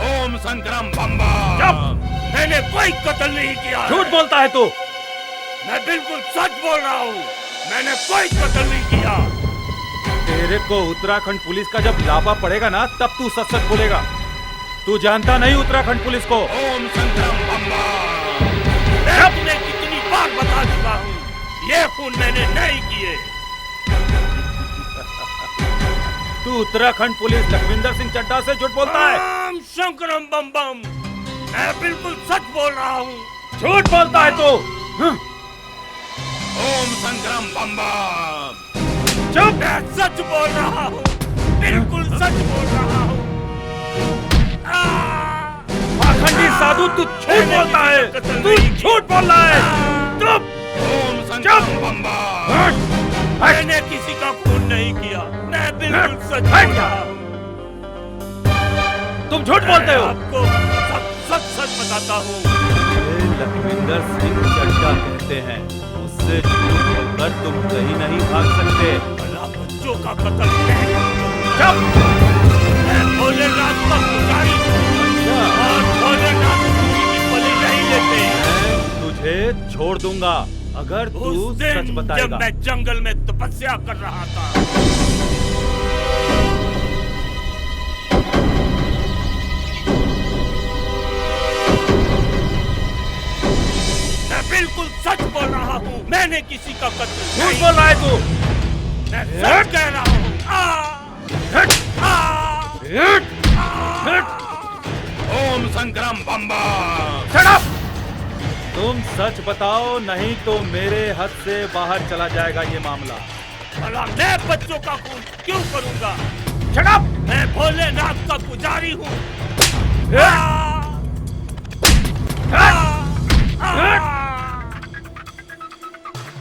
ओम संग्राम बम बम। मैंने कोई कत्ल नहीं किया। झूठ बोलता है तू। मैं बिल्कुल सच बोल रहा हूँ, मैंने कोई कत्ल नहीं किया। तेरे को उत्तराखंड पुलिस का जब लापा पड़ेगा ना, तब तू सच सच बोलेगा। तू जानता नहीं उत्तराखंड पुलिस को? ओम संग्राम बम बम। मैं कितनी बार बता चुका हूँ, ये खून मैंने नहीं किए। तू उत्तराखंड पुलिस लखविंदर सिंह चड्ढा से झूठ बोलता है। ओम शंकरम बम बम। मैं बिल्कुल सच बोल रहा हूँ। झूठ बोलता है तू। ओम संग्राम बम बम। चुप। मैं सच बोल रहा हूँ, बिल्कुल सच बोल रहा हूँ। पाखंडी साधु, तू झूठ बोलता है। तू झूठ बोल रहा है। चुप। ओम संग्राम बम बम। मैंने किसी का खून नहीं किया, मैं बिल्कुल सच बोल रहा हूँ। तुम झूठ बोलते हो। आपको सच सच बताता हूँ। लखविंदर सिंह चड्ढा कहते हैं, उससे झूठ बोलकर तुम कहीं नहीं भाग सकते। भला बच्चों का कत्ल नहीं। मैं भोलेनाथ का पुजारी हूँ और भोलेनाथ किसी की बलि नहीं लेते। मैं तुझे छोड़ दूंगा अगर तू सच बताएगा। जब मैं जंगल में तपस्या कर रहा था, मैं बिल्कुल सच बोल रहा हूँ। मैंने किसी का कत्ल झूठ बोल रहा है तू। मैं सच कह रहा हूँ। ओम संग्राम बम बम। Shut up! तुम सच बताओ, नहीं तो मेरे हद से बाहर चला जाएगा ये मामला। भला मैं बच्चों का खून क्यों करूंगा? Shut up! मैं भोलेनाथ का पुजारी हूँ।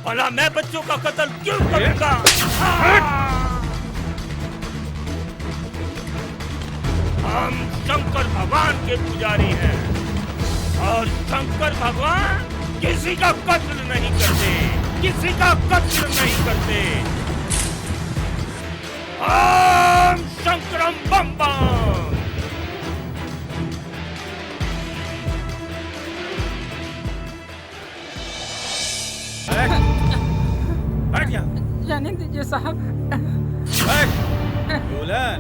भला मैं बच्चों का कत्ल क्यों करूंगा? हम शंकर भगवान के पुजारी हैं और शंकर भगवान किसी का कत्ल नहीं करते, किसी का कत्ल नहीं करते। ओम शंकरम बम बम। बैठ जा। जाने दीजिए साहब। बुलन,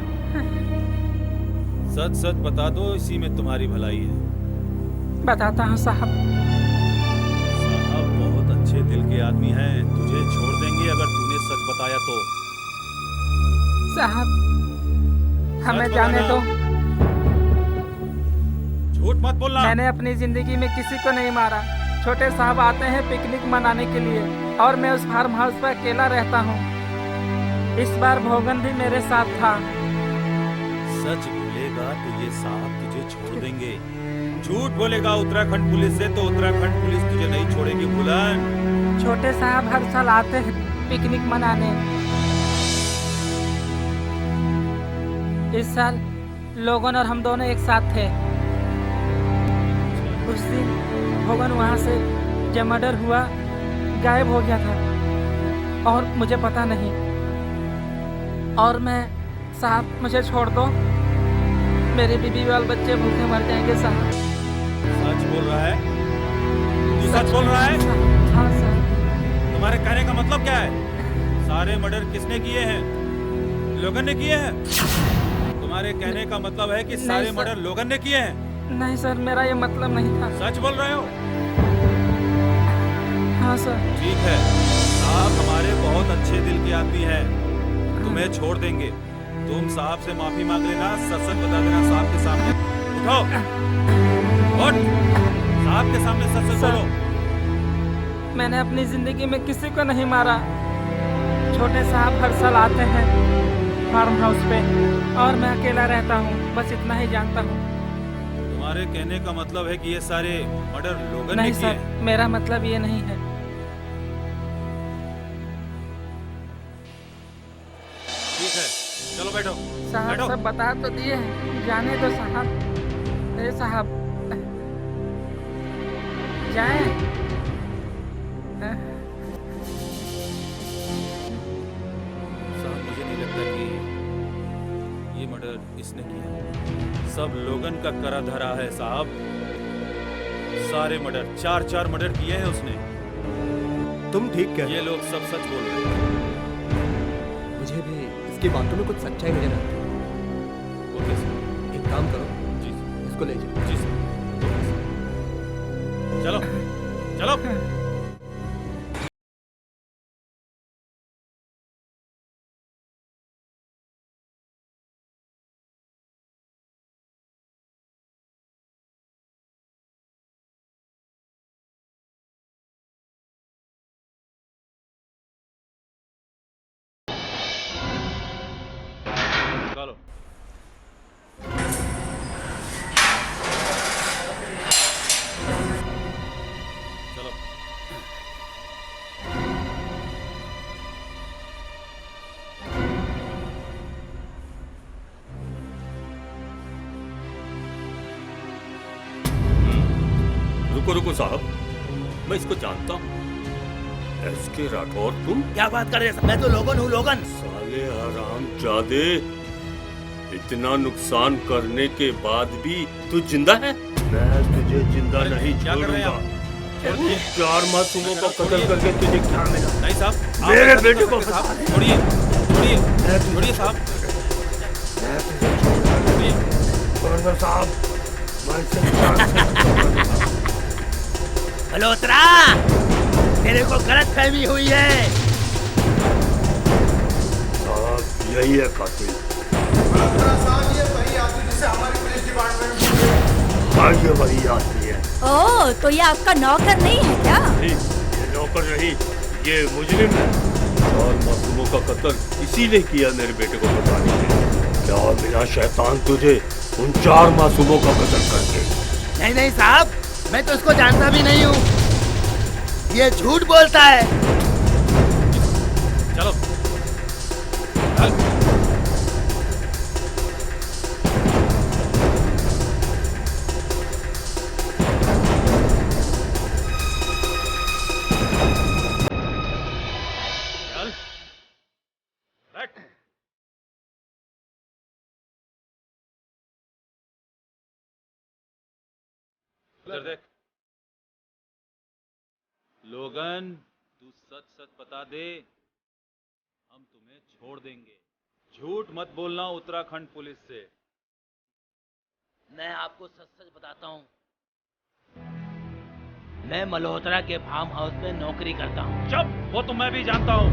सच सच बता दो, इसी में तुम्हारी भलाई है। बताता हूँ साहब। साहब बहुत अच्छे दिल के आदमी हैं, तुझे छोड़ देंगे अगर तूने सच बताया तो। साहब हमें जाने दो। झूठ मत बोलना। मैंने अपनी जिंदगी में किसी को नहीं मारा। छोटे साहब आते हैं पिकनिक मनाने के लिए और मैं उस फार्म हाउस पर अकेला रहता हूँ। इस बार भोगन भी मेरे साथ था। सच बोलेगा तो ये साहब तुझे छोड़ देंगे। झूठ बोलेगा उत्तराखंड पुलिस से तो उत्तराखंड पुलिस तुझे नहीं छोड़ेगी। बुलन, छोटे साहब हर साल आते हैं पिकनिक मनाने। इस साल लोगन और हम दोनों एक साथ थे। उस दिन भगवान वहाँ से जब मर्डर हुआ गायब हो गया था और मुझे पता नहीं। और मैं साहब मुझे छोड़ दो, मेरे बीबी वाल बच्चे भूखे मर जाएंगे साहब। सच बोल रहा है? तू सच बोल रहा है? हाँ सर। तुम्हारे कहने का मतलब क्या है? सारे मर्डर किसने किए हैं? लोगन ने किए हैं? तुम्हारे कहने का मतलब है कि सारे मर्डर लोगन ने किए हैं? नहीं सर, मेरा ये मतलब नहीं था। सच बोल रहे हो? हाँ सर। ठीक है, आप हमारे बहुत अच्छे दिल के आदमी हैं, तुम्हें छोड़ देंगे। तुम साहब से माफी मांग लेना, सच सच बता देना साहब के सामने। उठो, उठ, साहब के सामने सच सच बोलो। मैंने अपनी जिंदगी में किसी को नहीं मारा। छोटे साहब हर साल आते हैं फार्म हाउस पे और मैं अकेला रहता हूँ, बस इतना ही जानता हूँ। तुम्हारे कहने का मतलब है कि ये सारे मर्डर लोगन ने नहीं किए सर, हैं? मेरा मतलब ये नहीं है। ठीक है, चलो बैठो। साहब बैठो। सब बता तो दिए हैं, जाने दो साहब। ए साहब जाएं। साहब मुझे नहीं लगता कि ये मर्डर इसने किया है। सब लोगन का करा धरा है साहब। सारे मर्डर, 4 मर्डर किए हैं उसने। तुम ठीक कह रहे ये लोग सब सच बोल रहे हैं। मुझे भी इसकी बातों में कुछ सच्चाई नजर आती है। Okay sir. एक काम करो, जी इसको ले जाओ। जी सर। चलो चलो। चलो चलो। रुको रुको साहब, मैं इसको जानता हूँ। एसके राठौर तुम? क्या बात कर रहे हैं? मैं तो लोगन हूँ, लोगन। साले हरामजादे, इतना नुकसान करने के बाद भी तू जिंदा है? मैं तुझे जिंदा नहीं छोड़ूंगा। 4 मासूमों को कत्ल करके तुझे क्या मिला? नहीं साहब, मेरे बेटे को छोड़िए छोड़िए छोड़िए साहब। गवर्नर साहब, मल्होत्रा, तेरे को गलत फहमी हुई है। साहब यही है कातिल। हाँ ये वही आदमी है। ओ, तो ये आपका नौकर नहीं है क्या? नहीं, ये नौकर नहीं, ये मुजरिम है। 4 मासूमों का कत्ल इसीलिए किया मेरे बेटे को बचाने के लिए। क्या मिला शैतान तुझे उन 4 मासूमों का कत्ल करके? नहीं नहीं साहब, मैं तो इसको जानता भी नहीं हूँ। ये झूठ बोलता है। चलो इधर देख। लोगन, तू सच सच बता दे, हम तुम्हें छोड़ देंगे। झूठ मत बोलना उत्तराखंड पुलिस से। मैं आपको सच सच बताता हूँ, मैं मल्होत्रा के फार्म हाउस में नौकरी करता हूँ। चुप, वो तो मैं भी जानता हूँ।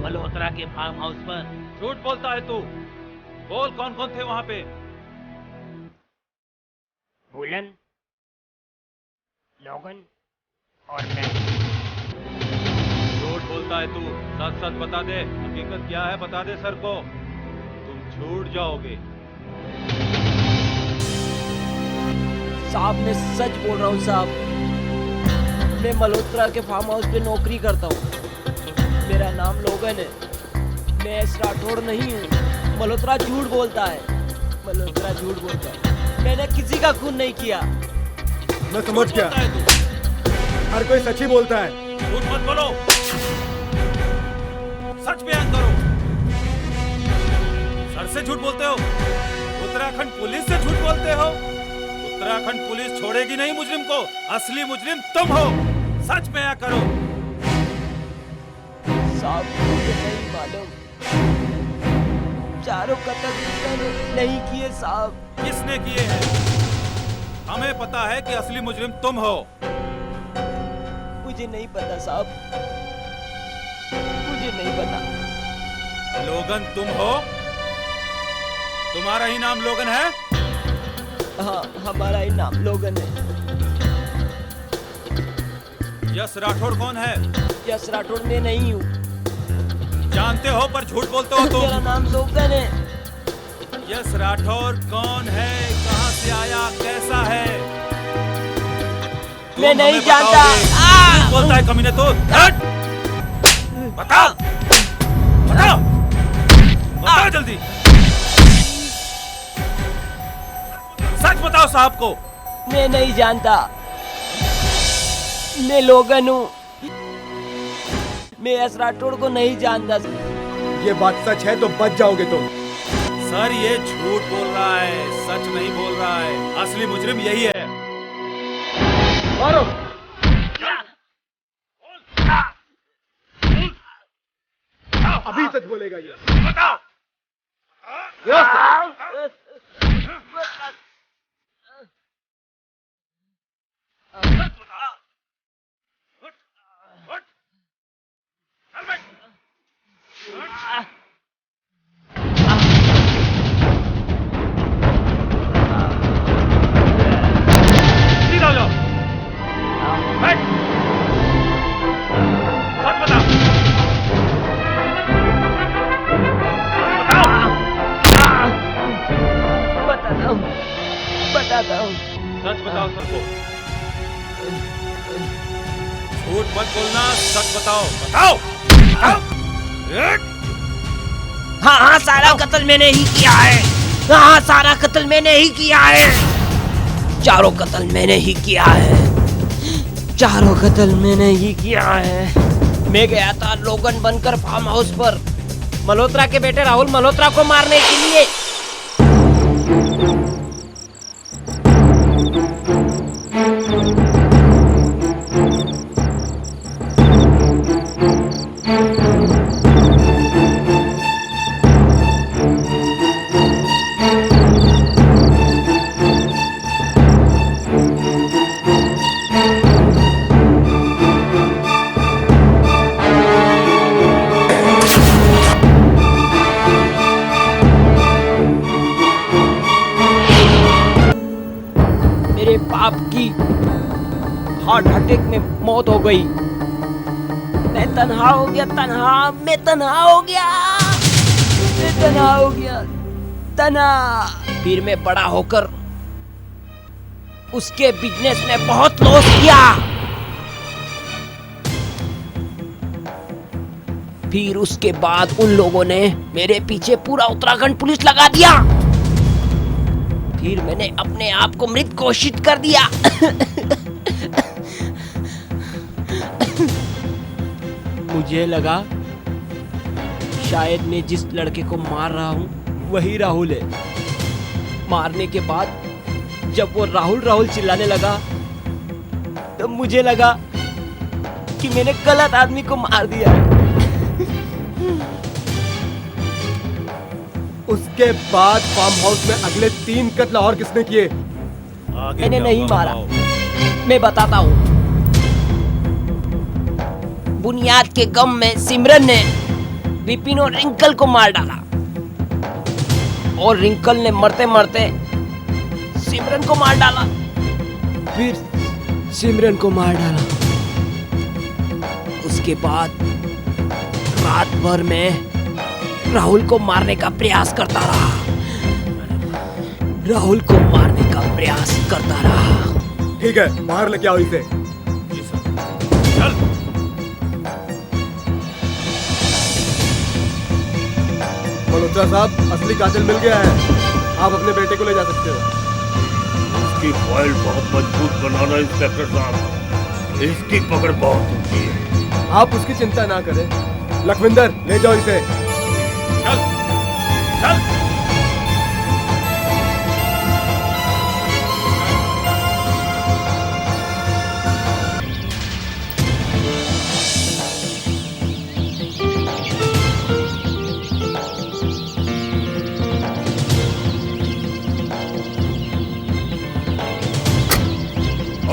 मल्होत्रा के फार्म हाउस पर झूठ बोलता है तू। बोल कौन कौन थे वहां पे? भूलन, लोगन और मैं। झूठ बोलता है तू, सच सच बता दे। हकीकत क्या है बता दे सर को, तुम छूट जाओगे। साहब मैं सच बोल रहा हूँ साहब, मैं मल्होत्रा के फार्म हाउस पे नौकरी करता हूँ। मेरा नाम लोगन है। मैं एस राठौड़ नहीं हूँ। मल्होत्रा झूठ बोलता है। मल्होत्रा झूठ बोलता है। मैंने किसी का खून नहीं किया। मैं समझ गया, हर कोई सच ही बोलता है। झूठ मत बोलो, सच बयान करो। सर से झूठ बोलते हो, उत्तराखंड पुलिस से झूठ बोलते हो। उत्तराखंड पुलिस छोड़ेगी नहीं मुजरिम को। असली मुजरिम तुम हो। सच बयान करो। साहब मुझे नहीं मालूम। चारों कत्ल मैंने नहीं किए साहब। किसने किए हैं? हमें पता है कि असली मुजरिम तुम हो। मुझे नहीं पता साहब, मुझे नहीं पता। लोगन तुम हो? तुम्हारा ही नाम लोगन है? हाँ, हमारा ही नाम लोगन है। यस राठौड़ कौन है? यस राठौड़ मैं नहीं हूँ। जानते हो पर झूठ बोलते हो तुम। मेरा नाम लोगन है। यस राठौड़ कौन है? कहाँ से आया? कैसा है? मैं नहीं जानता। झूठ बोलता है कमीने तो। बताओ, बताओ, बताओ जल्दी। सच बताओ साहब को। मैं नहीं जानता। मैं लोगन हूँ। मैं एस राठौड़ को नहीं जानता। ये बात सच है तो बच जाओगे तुम। सर ये झूठ बोल रहा है, सच नहीं बोल रहा है। असली मुजरिम यही है। मारो। अभी सच बोलेगा ये। बताओ। सीधा हो जाओ। बैठ। सच बताओ। बताता हूँ, बताता हूँ। सच बताओ सर को। झूठ मत बोलना, सच बताओ। बताओ, बताओ। हाँ हाँ, सारा कत्ल मैंने ही किया है। हाँ, सारा कत्ल मैंने ही किया है। चारों कत्ल मैंने ही किया है। चारों कत्ल मैंने ही किया है। मैं गया था लोगन बनकर फार्म हाउस पर मल्होत्रा के बेटे राहुल मल्होत्रा को मारने के लिए। मेरे बाप की हार्ट अटैक में मौत हो गई। मैं तन्हा हो गया, तन्हा। मैं तन्हा हो गया। मैं तन्हा हो गया, तन्हा। फिर मैं बड़ा होकर उसके बिजनेस में बहुत लॉस किया। फिर उसके बाद उन लोगों ने मेरे पीछे पूरा उत्तराखंड पुलिस लगा दिया। फिर मैंने अपने आप को मृत घोषित कर दिया। मुझे लगा शायद मैं जिस लड़के को मार रहा हूँ वही राहुल है। मारने के बाद जब वो राहुल राहुल चिल्लाने लगा तो मुझे लगा कि मैंने गलत आदमी को मार दिया है। उसके बाद फार्म हाउस में अगले 3 कत्ल और किसने किए? मैंने नहीं मारा। मैं बताता हूँ। बुनियाद के गम में सिमरन ने विपिन और रिंकल को मार डाला और रिंकल ने मरते मरते सिमरन को मार डाला। फिर सिमरन को मार डाला। उसके बाद रात भर में राहुल को मारने का प्रयास करता रहा। राहुल को मारने का प्रयास करता रहा। ठीक है, बाहर लेके आओ इसे। चल। लुथरा साहब, असली कातिल मिल गया है। आप अपने बेटे को ले जा सकते हो। इसकी फाइल बहुत मजबूत बनाना इंस्पेक्टर साहब, इसकी पकड़ बहुत ऊंची है। आप उसकी चिंता ना करें। लखविंदर, ले जाओ इसे। चल चल।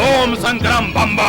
ओम संग्राम बम्बा।